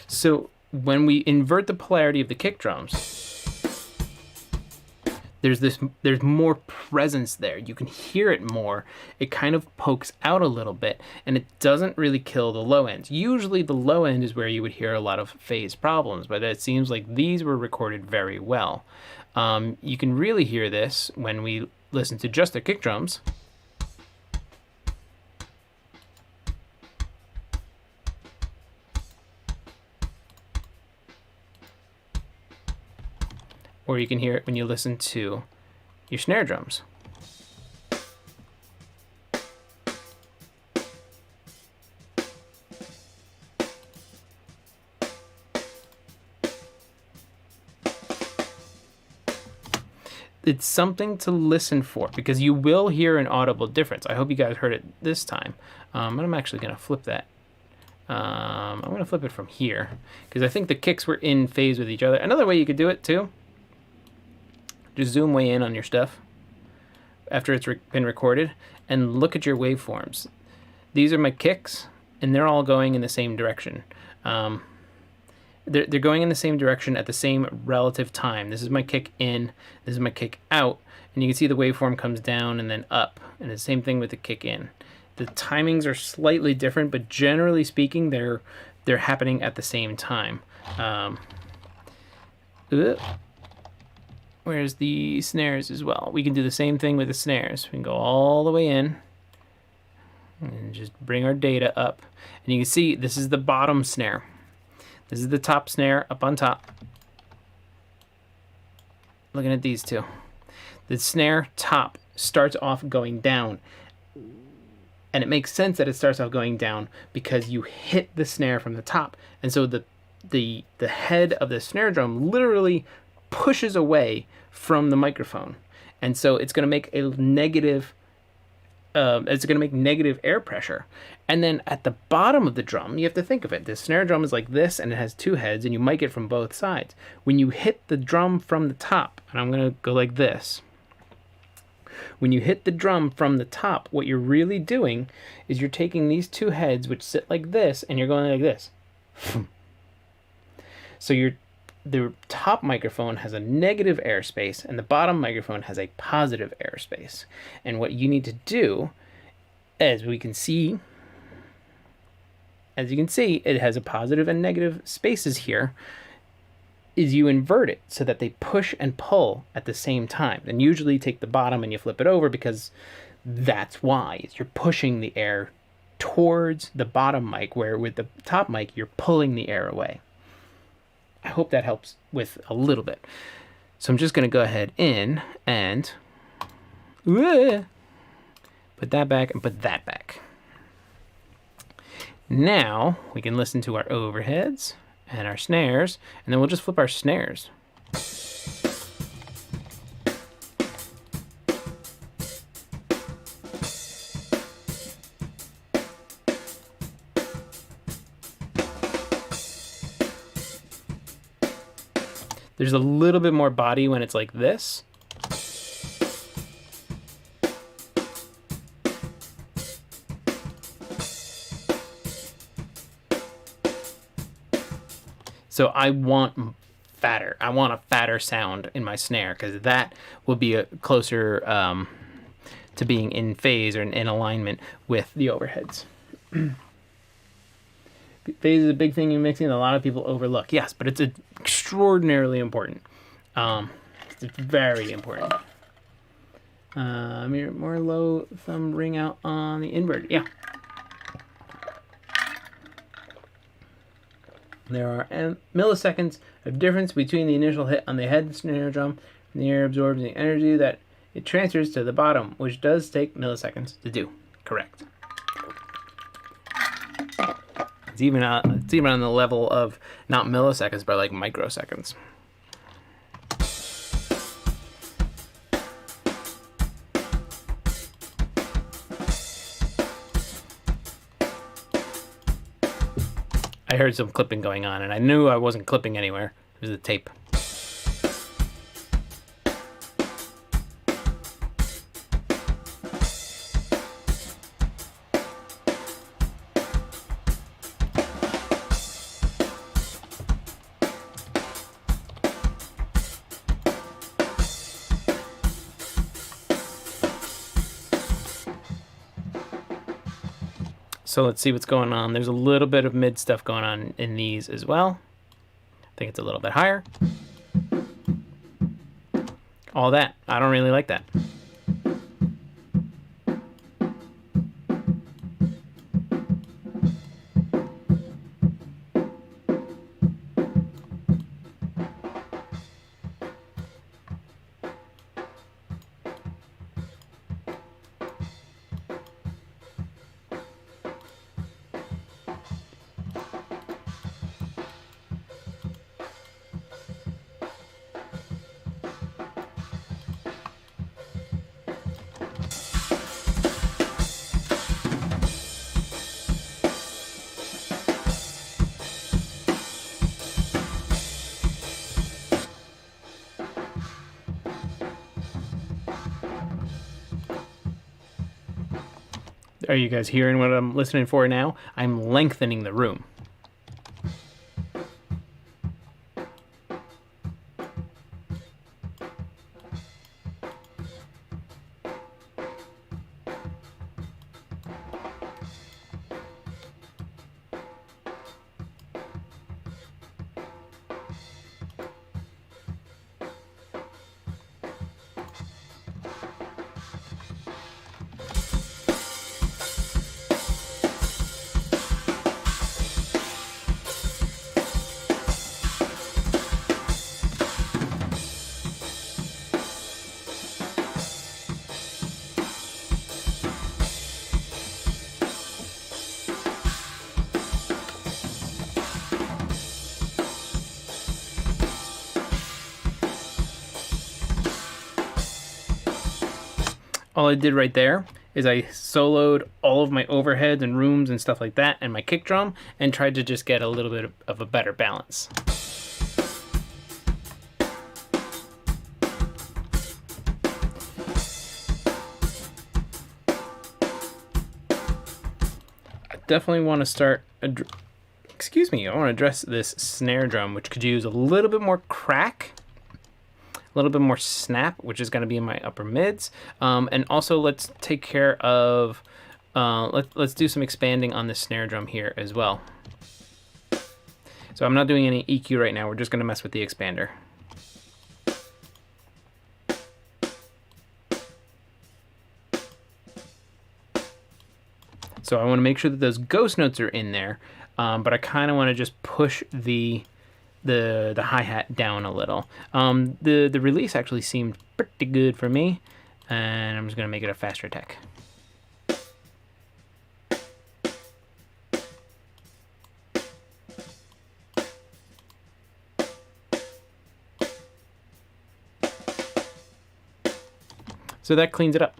So when we invert the polarity of the kick drums, there's more presence there. You can hear it more. It kind of pokes out a little bit, and it doesn't really kill the low ends. Usually the low end is where you would hear a lot of phase problems, but it seems like these were recorded very well. You can really hear this when we listen to just the kick drums. Or you can hear it when you listen to your snare drums. It's something to listen for, because you will hear an audible difference. I hope you guys heard it this time. And I'm actually going to flip that. I'm going to flip it from here, because I think the kicks were in phase with each other. Another way you could do it too, just zoom way in on your stuff after it's been recorded and look at your waveforms. These are my kicks, and they're all going in the same direction. They're going in the same direction at the same relative time. This is my kick in, this is my kick out, and you can see the waveform comes down and then up, and the same thing with the kick in. The timings are slightly different, but generally speaking, they're happening at the same time. Where's the snares as well? We can do the same thing with the snares. We can go all the way in and just bring our data up. And you can see this is the bottom snare. This is the top snare up on top. Looking at these two. The snare top starts off going down. And it makes sense that it starts off going down because you hit the snare from the top. And so the head of the snare drum literally pushes away from the microphone, and so it's going to make a negative air pressure. And then at the bottom of the drum, you have to think of it, the snare drum is like this, and it has two heads, and you mic it from both sides. When you hit the drum from the top, and I'm going to go like this, When you hit the drum from the top, what you're really doing is you're taking these two heads, which sit like this, and you're going like this. So the top microphone has a negative airspace, and the bottom microphone has a positive airspace. And what you need to do, as you can see, it has a positive and negative spaces here, is you invert it so that they push and pull at the same time. And usually you take the bottom and you flip it over, because that's why. You're pushing the air towards the bottom mic, where with the top mic, you're pulling the air away. I hope that helps with a little bit. So I'm just going to go ahead in and put that back and put that back. Now we can listen to our overheads and our snares, and then we'll just flip our snares. There's a little bit more body when it's like this. So I want fatter. I want a fatter sound in my snare, because that will be closer to being in phase or in alignment with the overheads. Phase is a big thing in mixing that a lot of people overlook. Yes, but it's extraordinarily important. It's very important. More low thumb ring out on the invert. Yeah. There are milliseconds of difference between the initial hit on the head snare drum and the air absorbs the energy that it transfers to the bottom, which does take milliseconds to do. Correct. It's even on the level of not milliseconds, but like microseconds. I heard some clipping going on, and I knew I wasn't clipping anywhere. It was the tape. So let's see what's going on. There's a little bit of mid stuff going on in these as well. I think it's a little bit higher. All that. I don't really like that. Are you guys hearing what I'm listening for now? I'm lengthening the room. All I did right there is I soloed all of my overheads and rooms and stuff like that and my kick drum and tried to just get a little bit of a better balance. definitely want to start, excuse me, I want to address this snare drum, which could use a little bit more crack, a little bit more snap, which is going to be in my upper mids. And also let's take care of, let's do some expanding on the snare drum here as well. So I'm not doing any EQ right now. We're just going to mess with the expander. So I want to make sure that those ghost notes are in there, but I kind of want to just push the hi-hat down a little. The release actually seemed pretty good for me, and I'm just going to make it a faster attack. So that cleans it up.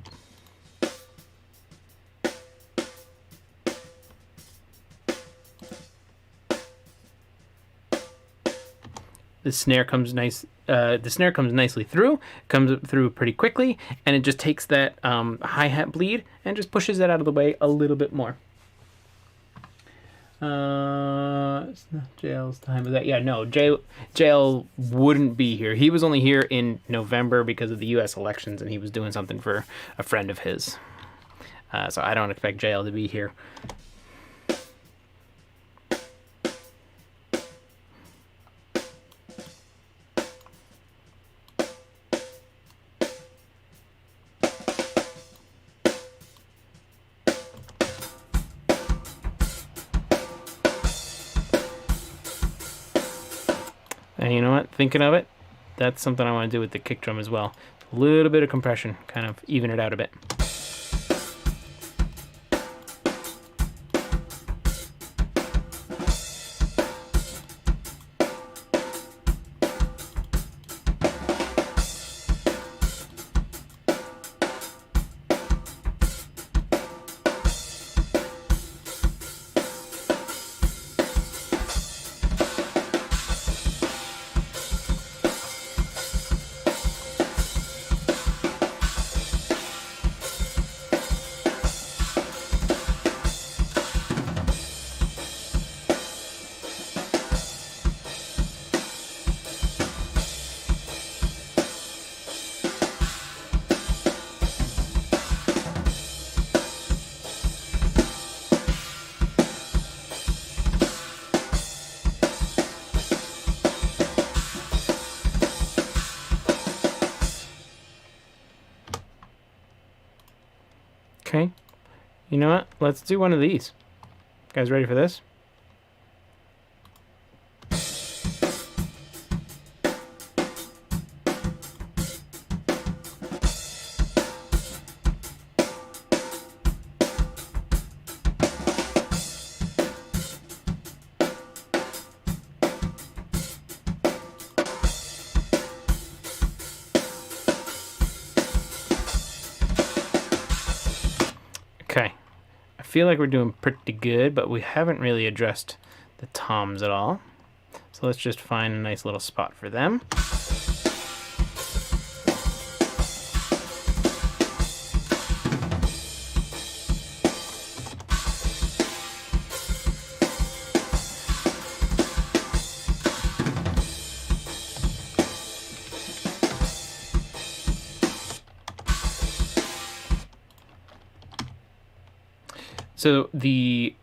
The snare comes nice. The snare comes nicely through. Comes through pretty quickly, and it just takes that hi-hat bleed and just pushes it out of the way a little bit more. It's not Jail's time. Is that? Yeah, no. Jail wouldn't be here. He was only here in November because of the U.S. elections, and he was doing something for a friend of his. So I don't expect Jail to be here. And you know what? Thinking of it, that's something I want to do with the kick drum as well. A little bit of compression, kind of even it out a bit. Okay, you know what? Let's do one of these. Guys ready for this? Okay, I feel like we're doing pretty good, but we haven't really addressed the toms at all. So let's just find a nice little spot for them. So the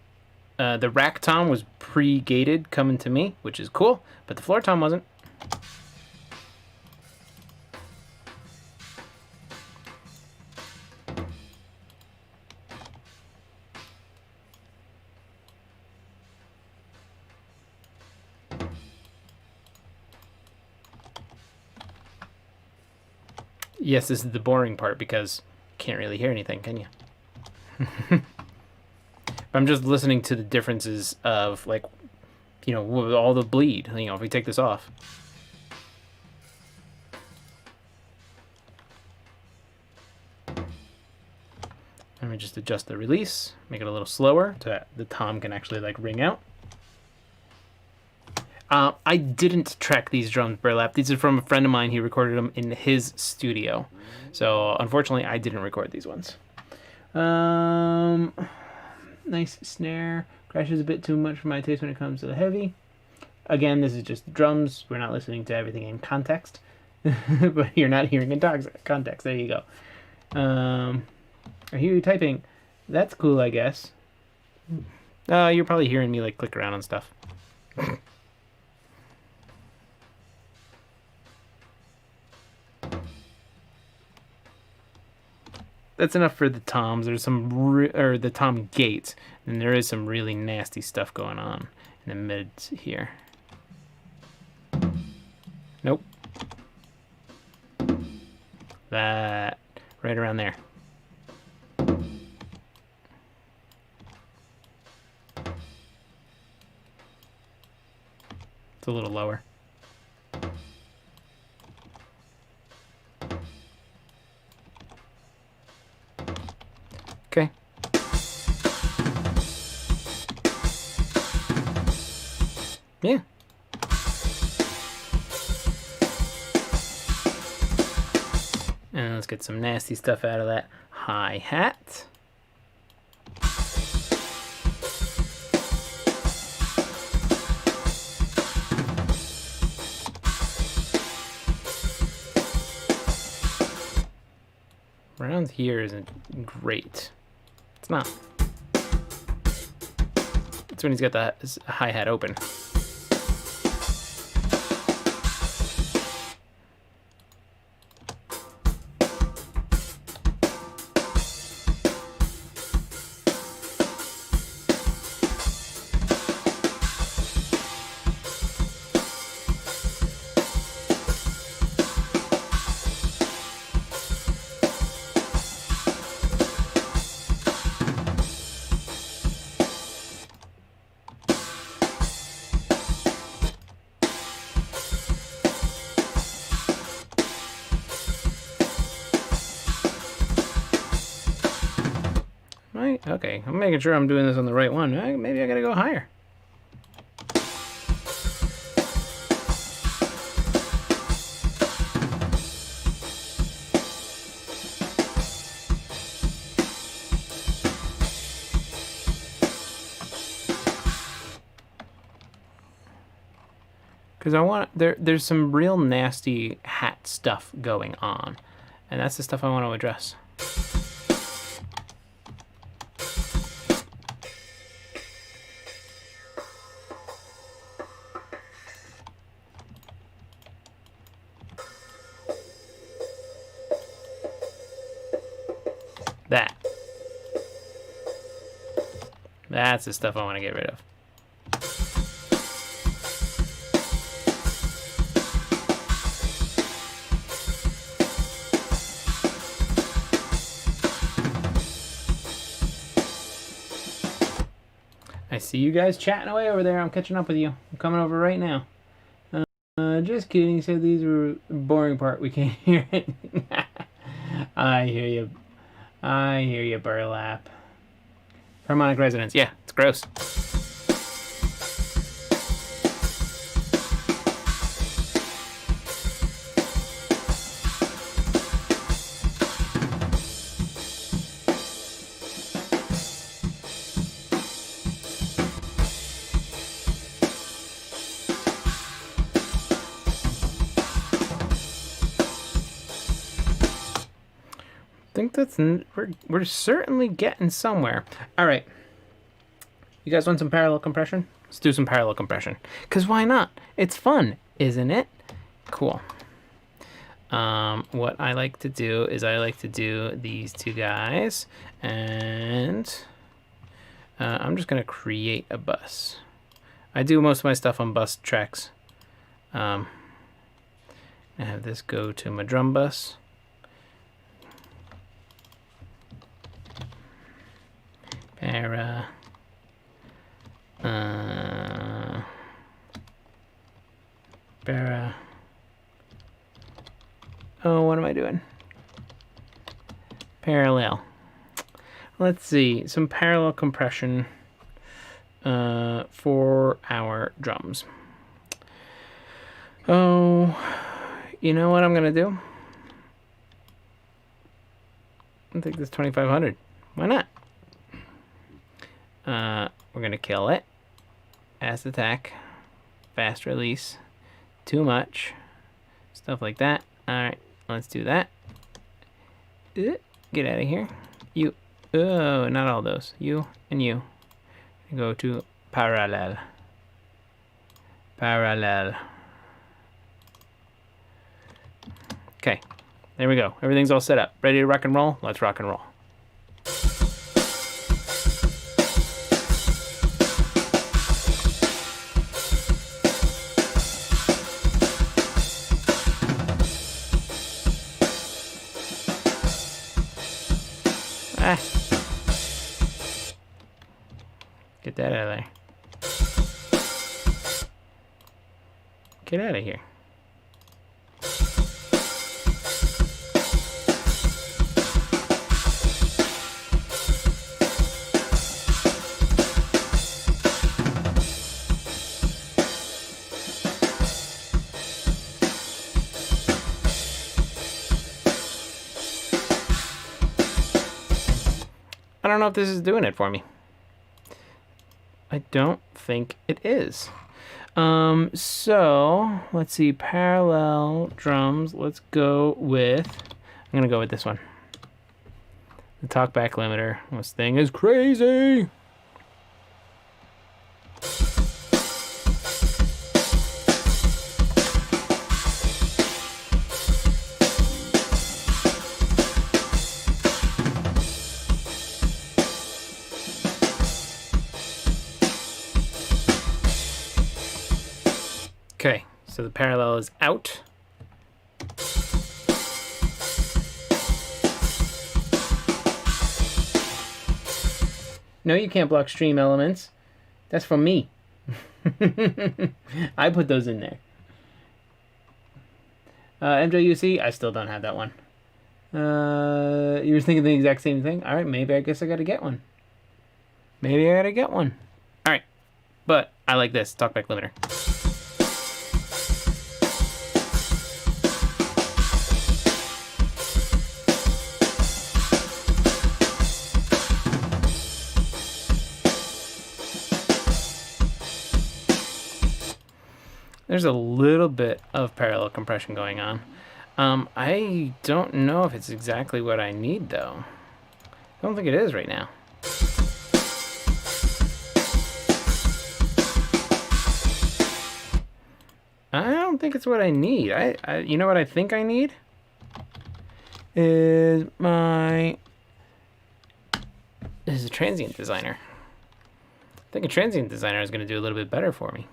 rack tom was pre-gated coming to me, which is cool, but the floor tom wasn't. Yes, this is the boring part because you can't really hear anything, can you? I'm just listening to the differences of, like, you know, with all the bleed, you know, if we take this off. Let me just adjust the release, make it a little slower so that the tom can actually, like, ring out. I didn't track these drums, Burlap. These are from a friend of mine. He recorded them in his studio. So, unfortunately, I didn't record these ones. Nice snare. Crashes a bit too much for my taste when it comes to the heavy. Again, this is just drums. We're not listening to everything in context. But you're not hearing in context. There you go. I hear you typing. That's cool, I guess. You're probably hearing me like click around on stuff. That's enough for the toms. There's some or the tom gates, and there is some really nasty stuff going on in the mids here. Nope. That right around there. It's a little lower. Okay. Yeah. And let's get some nasty stuff out of that hi-hat. Around here isn't great. It's not. It's when he's got the hi-hat open. Right? Okay, I'm making sure I'm doing this on the right one. Maybe I gotta go higher. Because I want there's some real nasty hat stuff going on, and that's the stuff I want to address. That's the stuff I want to get rid of. I see you guys chatting away over there. I'm catching up with you. I'm coming over right now. Just kidding. So these were the boring part. We can't hear it. I hear you. I hear you, burlap. Harmonic resonance. Yeah, it's gross. I think that's we're certainly getting somewhere. All right, you guys want some parallel compression? Let's do some parallel compression. Cause why not? It's fun, isn't it? Cool. What I like to do is I like to do these two guys, and I'm just gonna create a bus. I do most of my stuff on bus tracks. I have this go to my drum bus. Para. Para. Oh, what am I doing? Parallel. Let's see, some parallel compression for our drums. Oh, you know what I'm gonna do? I'll take this 2500. Why not? We're going to kill it. Fast attack. Fast release. Too much. Stuff like that. Alright, let's do that. Get out of here. You. Oh, not all those. You and you. Go to parallel. Parallel. Okay, there we go. Everything's all set up. Ready to rock and roll? Let's rock and roll. Get that out of there. Get out of here. I don't know if this is doing it for me. I don't think it is. So let's see, parallel drums. Let's go with, I'm gonna go with this one. The talkback limiter. This thing is crazy. Okay, so the parallel is out. No, you can't block stream elements. That's from me. I put those in there. MWC, I still don't have that one. You were thinking the exact same thing? All right, maybe I guess I gotta get one. Maybe I gotta get one. All right, but I like this talkback limiter. There's a little bit of parallel compression going on. I don't know if it's exactly what I need, though. I don't think it is right now. I don't think it's what I need. You know what I think I need? Is a transient designer. I think a transient designer is going to do a little bit better for me.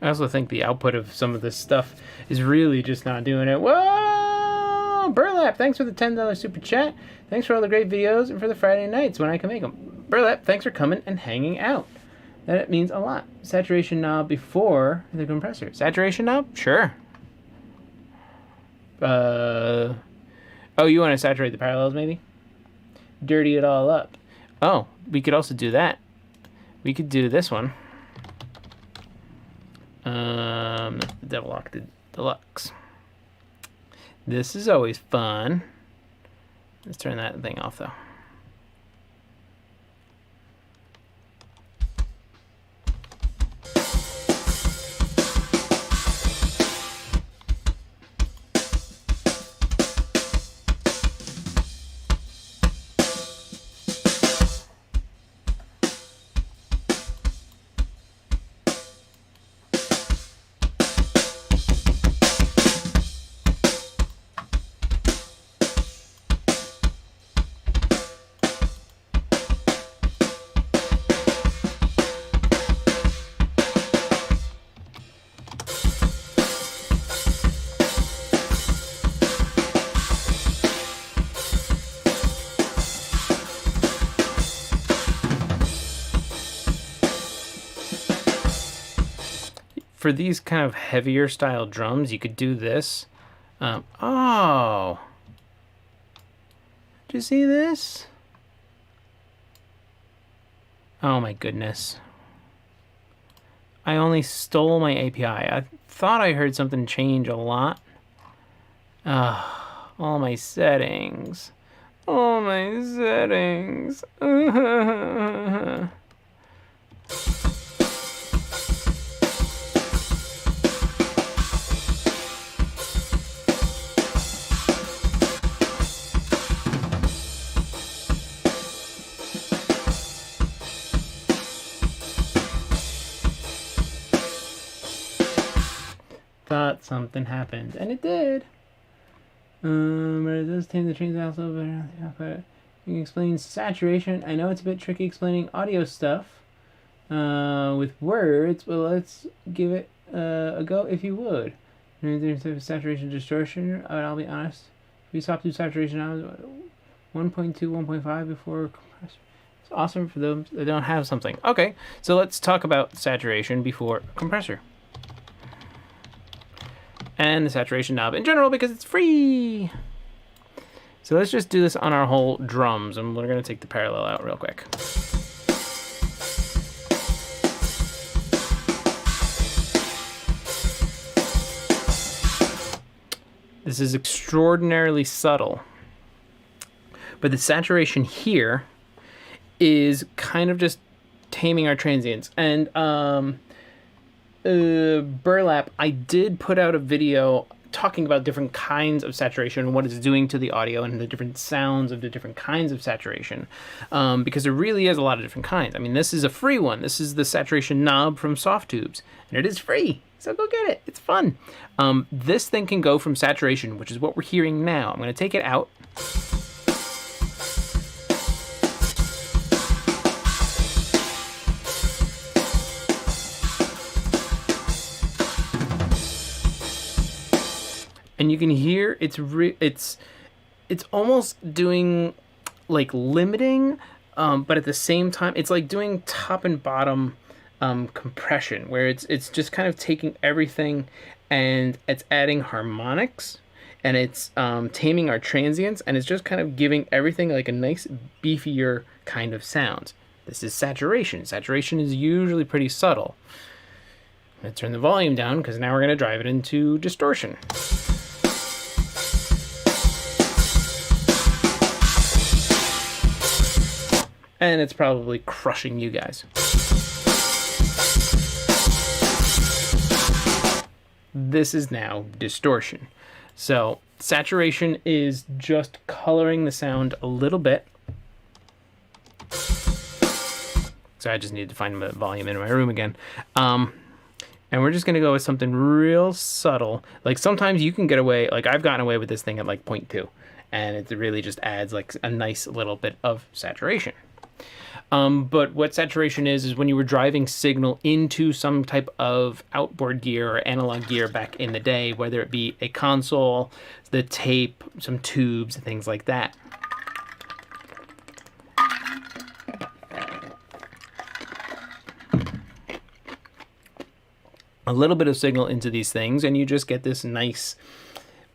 I also think the output of some of this stuff is really just not doing it. Whoa! Burlap, thanks for the $10 super chat. Thanks for all the great videos and for the Friday nights when I can make them. Burlap, thanks for coming and hanging out. That means a lot. Saturation knob before the compressor. Saturation knob? Sure. Oh, you want to saturate the parallels maybe? Dirty it all up. Oh, we could also do that. We could do this one. Devil Lock Deluxe. This is always fun. Let's turn that thing off though. for these kind of heavier style drums, you could do this. Oh, did you see this? Oh my goodness. I only stole my API. I thought I heard something change a lot. All my settings. All my settings. Thought something happened, and it did. But it does tame the trains out a little bit. But you can explain saturation. I know it's a bit tricky explaining audio stuff with words, but let's give it a go if you would. There's saturation distortion. I'll be honest. If we swap to saturation, I was 1.2, 1.5 before compressor. It's awesome for those that don't have something. Okay, so let's talk about saturation before compressor. And the saturation knob in general because it's free. So let's just do this on our whole drums, and we're going to take the parallel out real quick. This is extraordinarily subtle. But the saturation here is kind of just taming our transients. And Burlap, I did put out a video talking about different kinds of saturation and what it's doing to the audio and the different sounds of the different kinds of saturation, because there really is a lot of different kinds. I mean, this is a free one. This is the saturation knob from Softtubes, and it is free, so go get it. It's fun. This thing can go from saturation, which is what we're hearing now. I'm going to take it out. And you can hear it's almost doing like limiting, but at the same time it's like doing top and bottom compression, where it's just kind of taking everything and it's adding harmonics, and it's taming our transients, and it's just kind of giving everything like a nice beefier kind of sound. This is saturation. Saturation is usually pretty subtle. I'm going to turn the volume down because now we're going to drive it into distortion. And it's probably crushing you guys. This is now distortion. So saturation is just coloring the sound a little bit. So I just need to find the volume in my room again. And we're just gonna go with something real subtle. Like sometimes you can get away, like I've gotten away with this thing at like 0.2, and it really just adds like a nice little bit of saturation. But what saturation is when you were driving signal into some type of outboard gear or analog gear back in the day, whether it be a console, the tape, some tubes, and things like that. A little bit of signal into these things, and you just get this nice...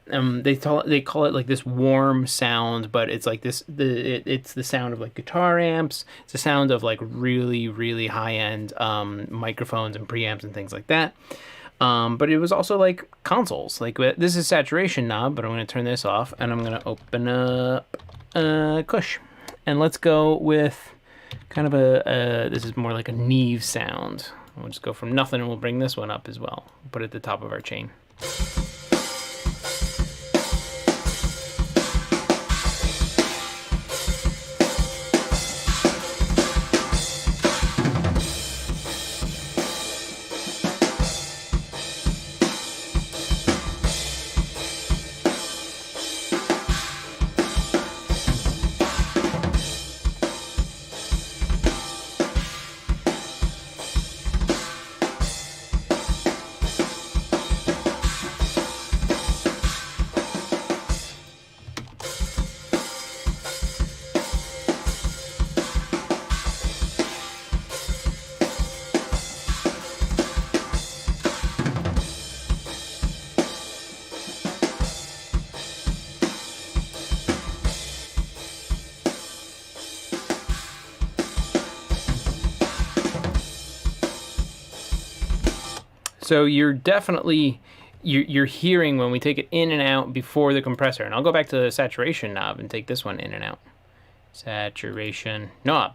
they call it like this warm sound, but it's like this. It's the sound of like guitar amps. It's the sound of like really, really high end microphones and preamps and things like that. But it was also like consoles. Like this is saturation knob, but I'm going to turn this off and I'm going to open up Kush, and let's go with kind of a. This is more like a Neve sound. We'll just go from nothing, and we'll bring this one up as well. Put it at the top of our chain. So you're definitely you're hearing when we take it in and out before the compressor. And I'll go back to the saturation knob and take this one in and out. Saturation knob.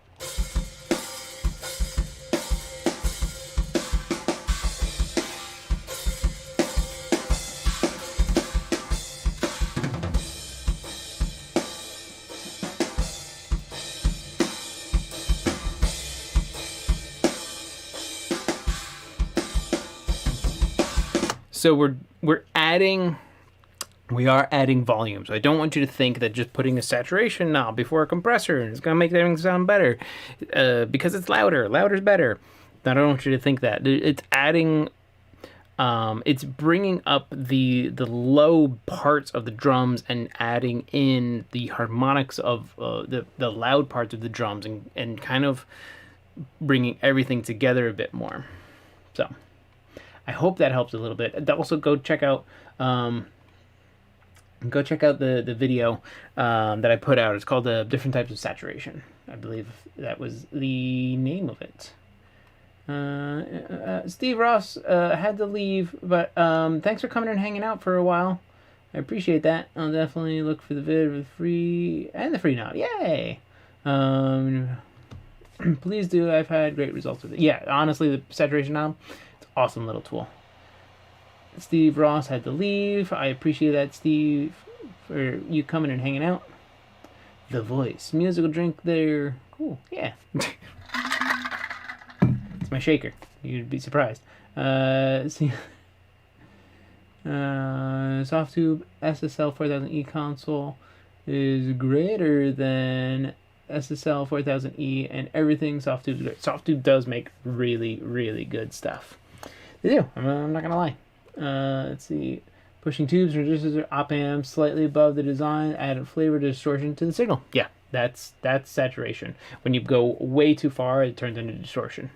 So we are adding volume. So I don't want you to think that just putting a saturation knob before a compressor is going to make everything sound better, because it's louder. Louder's better. I don't want you to think that. It's adding, it's bringing up the low parts of the drums and adding in the harmonics of the loud parts of the drums, and kind of bringing everything together a bit more. So I hope that helps a little bit. Also, go check out the video that I put out. It's called the Different Types of Saturation. I believe that was the name of it. Steve Ross had to leave, but thanks for coming and hanging out for a while. I appreciate that. I'll definitely look for the vid with free knob. Yay! Please do. I've had great results with it. Yeah, honestly, the saturation knob, awesome little tool. Steve Ross had to leave. I appreciate that, Steve, for you coming and hanging out. The Voice. Musical drink there. Cool. Yeah. It's my shaker. You'd be surprised. See. Softtube SSL 4000E console is greater than SSL 4000E, and everything Softtube is great. Softtube does make really, really good stuff. They do. I'm not gonna lie. Let's see. Pushing tubes, reduces or op amps slightly above the design, added flavor distortion to the signal. Yeah, that's saturation. When you go way too far, it turns into distortion.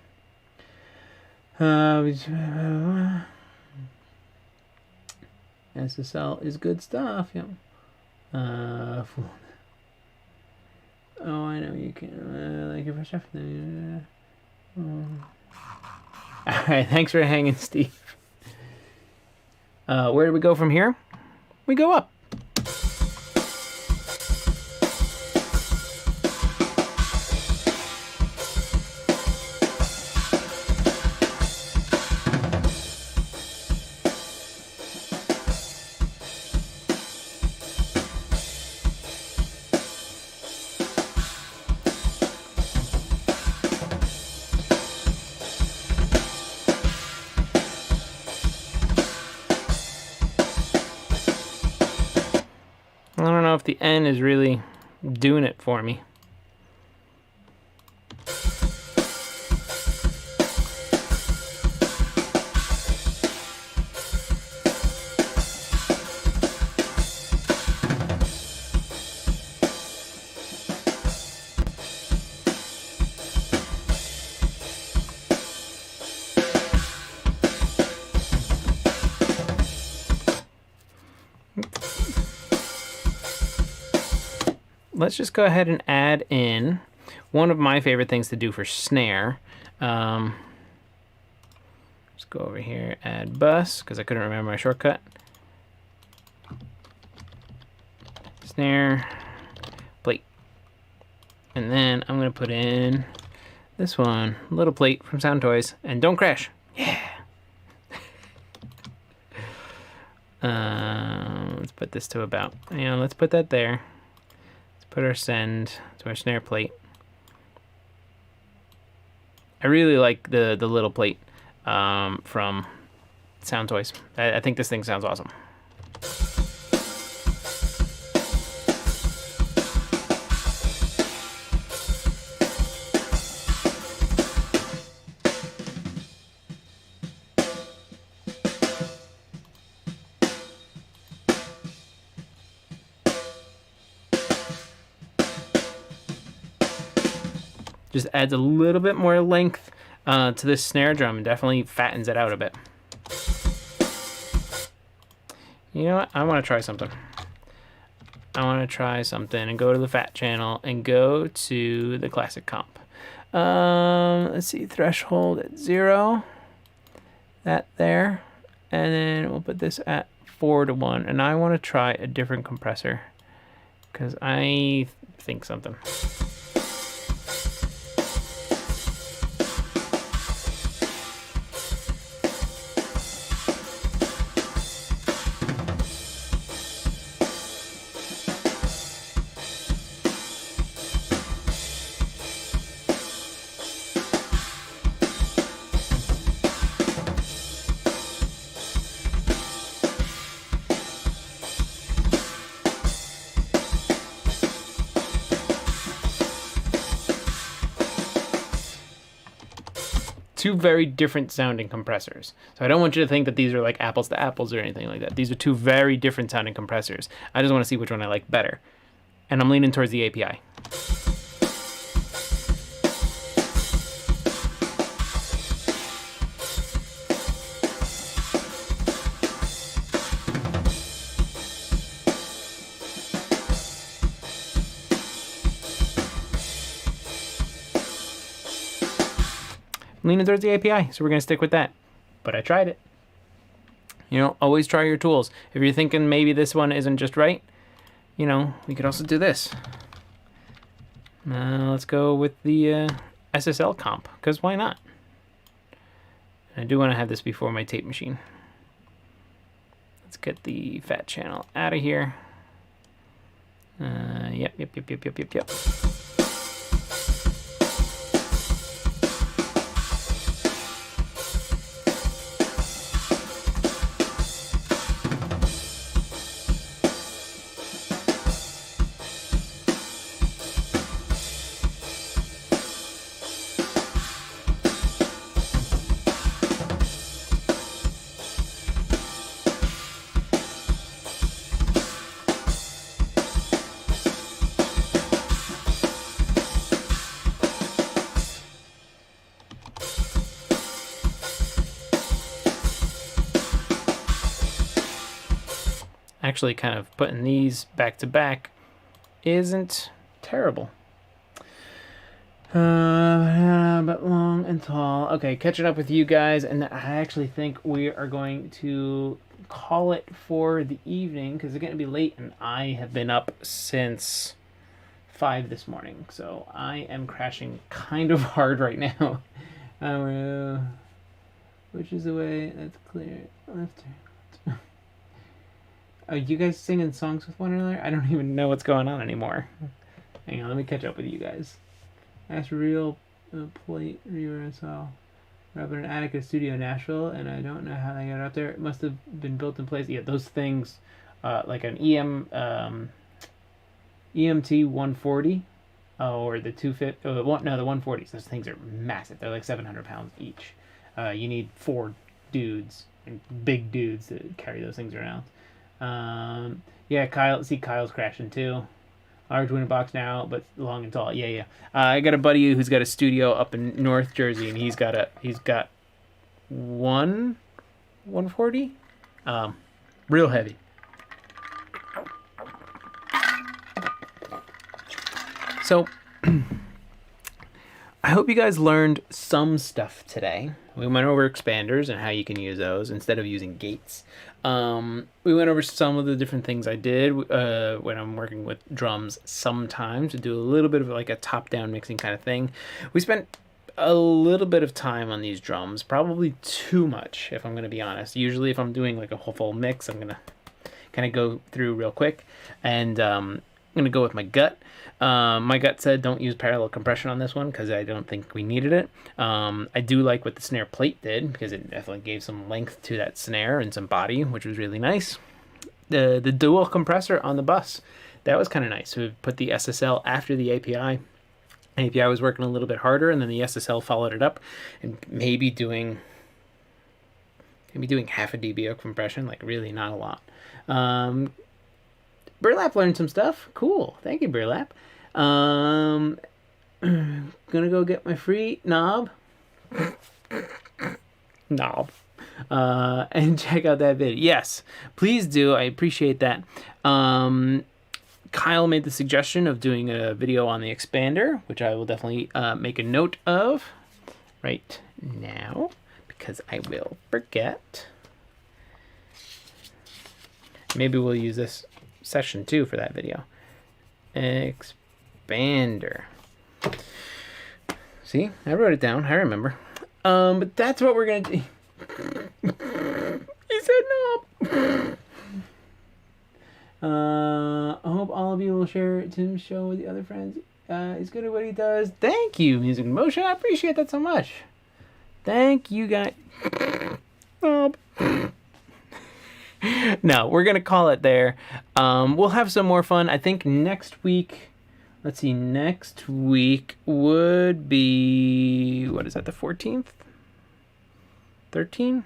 SSL is good stuff. Yeah. Oh, I know you can. Like your first stuff. All right, thanks for hanging, Steve. Where do we go from here? We go up. I don't know if the N is really doing it for me. Let's just go ahead and add in one of my favorite things to do for snare. Let's go over here, add bus, because I couldn't remember my shortcut. Snare, plate. And then I'm going to put in this one, little plate from Sound Toys. And don't crash. Yeah. Let's put this to about, let's put that there. Put our send to our snare plate. I really like the little plate from Sound Toys. I think this thing sounds awesome. Just adds a little bit more length to this snare drum and definitely fattens it out a bit. You know what? I want to try something. And go to the fat channel and go to the classic comp. Let's see, threshold at 0. that there. And then we'll put this at 4:1. And I want to try a different compressor because I think something. Two very different sounding compressors. So I don't want you to think that these are like apples to apples or anything like that. These are two very different sounding compressors. I just want to see which one I like better. And I'm leaning towards the API. Leaning towards the API, so we're going to stick with that. But I tried it. You know, always try your tools. If you're thinking maybe this one isn't just right, you know, we could also do this. Let's go with the SSL comp, because why not? I do want to have this before my tape machine. Let's get the fat channel out of here. Yep. Actually, kind of putting these back to back isn't terrible. But long and tall. Okay, catching up with you guys, and I actually think we are going to call it for the evening because it's going to be late, and I have been up since 5 this morning, so I am crashing kind of hard right now. Which is the way that's clear. Left turn. Are you guys singing songs with one another? I don't even know what's going on anymore. Hang on, let me catch up with you guys. That's real plate reaver as well. We're up in an attic at Studio Nashville, and I don't know how they got it up there. It must have been built in place. Yeah, those things, like an EMT 140, or the 250. The 140s. Those things are massive. They're like 700 pounds each. You need 4 dudes, and big dudes, to carry those things around. Yeah, Kyle's crashing too. Large window box now, but long and tall. Yeah. I got a buddy who's got a studio up in North Jersey, and he's got 140, real heavy. So I hope you guys learned some stuff today. We went over expanders and how you can use those instead of using gates. We went over some of the different things I did when I'm working with drums sometimes to do a little bit of like a top-down mixing kind of thing. We spent a little bit of time on these drums, probably too much if I'm going to be honest. Usually if I'm doing like a whole full mix, I'm going to kind of go through real quick, and I'm going to go with my gut. My gut said don't use parallel compression on this one because I don't think we needed it. I do like what the snare plate did because it definitely gave some length to that snare and some body, which was really nice. The dual compressor on the bus, that was kind of nice. So we put the SSL after the API. API was working a little bit harder, and then the SSL followed it up, and maybe doing half a dB of compression, like really not a lot. Burlap learned some stuff. Cool. Thank you, Burlap. Gonna go get my free knob. And check out that vid. Yes, please do. I appreciate that. Kyle made the suggestion of doing a video on the expander, which I will definitely make a note of right now, because I will forget. Maybe we'll use this session too for that video. Expander. See, I wrote it down. I remember. But that's what we're gonna do. He said no. I hope all of you will share Tim's show with the other friends. He's good at what he does. Thank you, Music in Motion. I appreciate that so much. Thank you, guys. No, we're going to call it there. We'll have some more fun. I think next week, let's see, next week would be, what is that, the 14th? 13?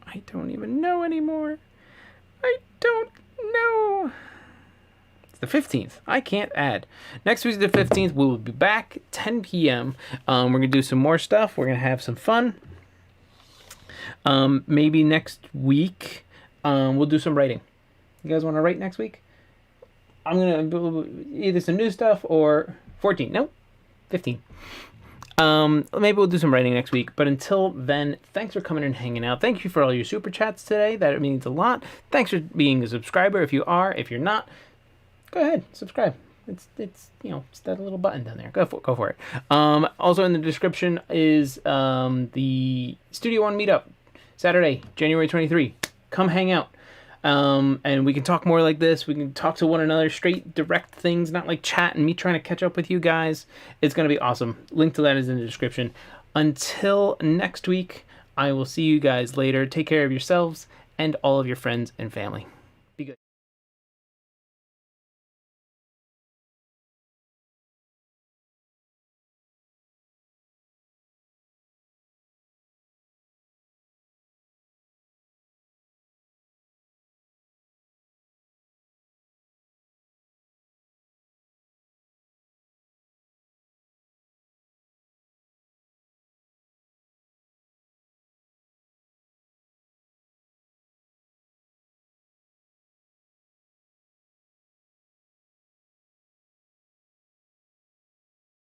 I don't even know anymore. I don't know. It's the 15th. I can't add. Next week's the 15th. We will be back at 10 p.m. We're going to do some more stuff. We're going to have some fun. Maybe next week, we'll do some writing. You guys want to write next week? I'm going to either some new stuff or 14. Nope. 15. Maybe we'll do some writing next week. But until then, thanks for coming and hanging out. Thank you for all your super chats today. That means a lot. Thanks for being a subscriber. If you are, if you're not, go ahead, subscribe. It's it's that little button down there. Go for it. Also in the description is the Studio One Meetup, Saturday, January 23. Come hang out. And we can talk more like this. We can talk to one another, straight, direct things, not like chat and me trying to catch up with you guys. It's going to be awesome. Link to that is in the description. Until next week, I will see you guys later. Take care of yourselves and all of your friends and family.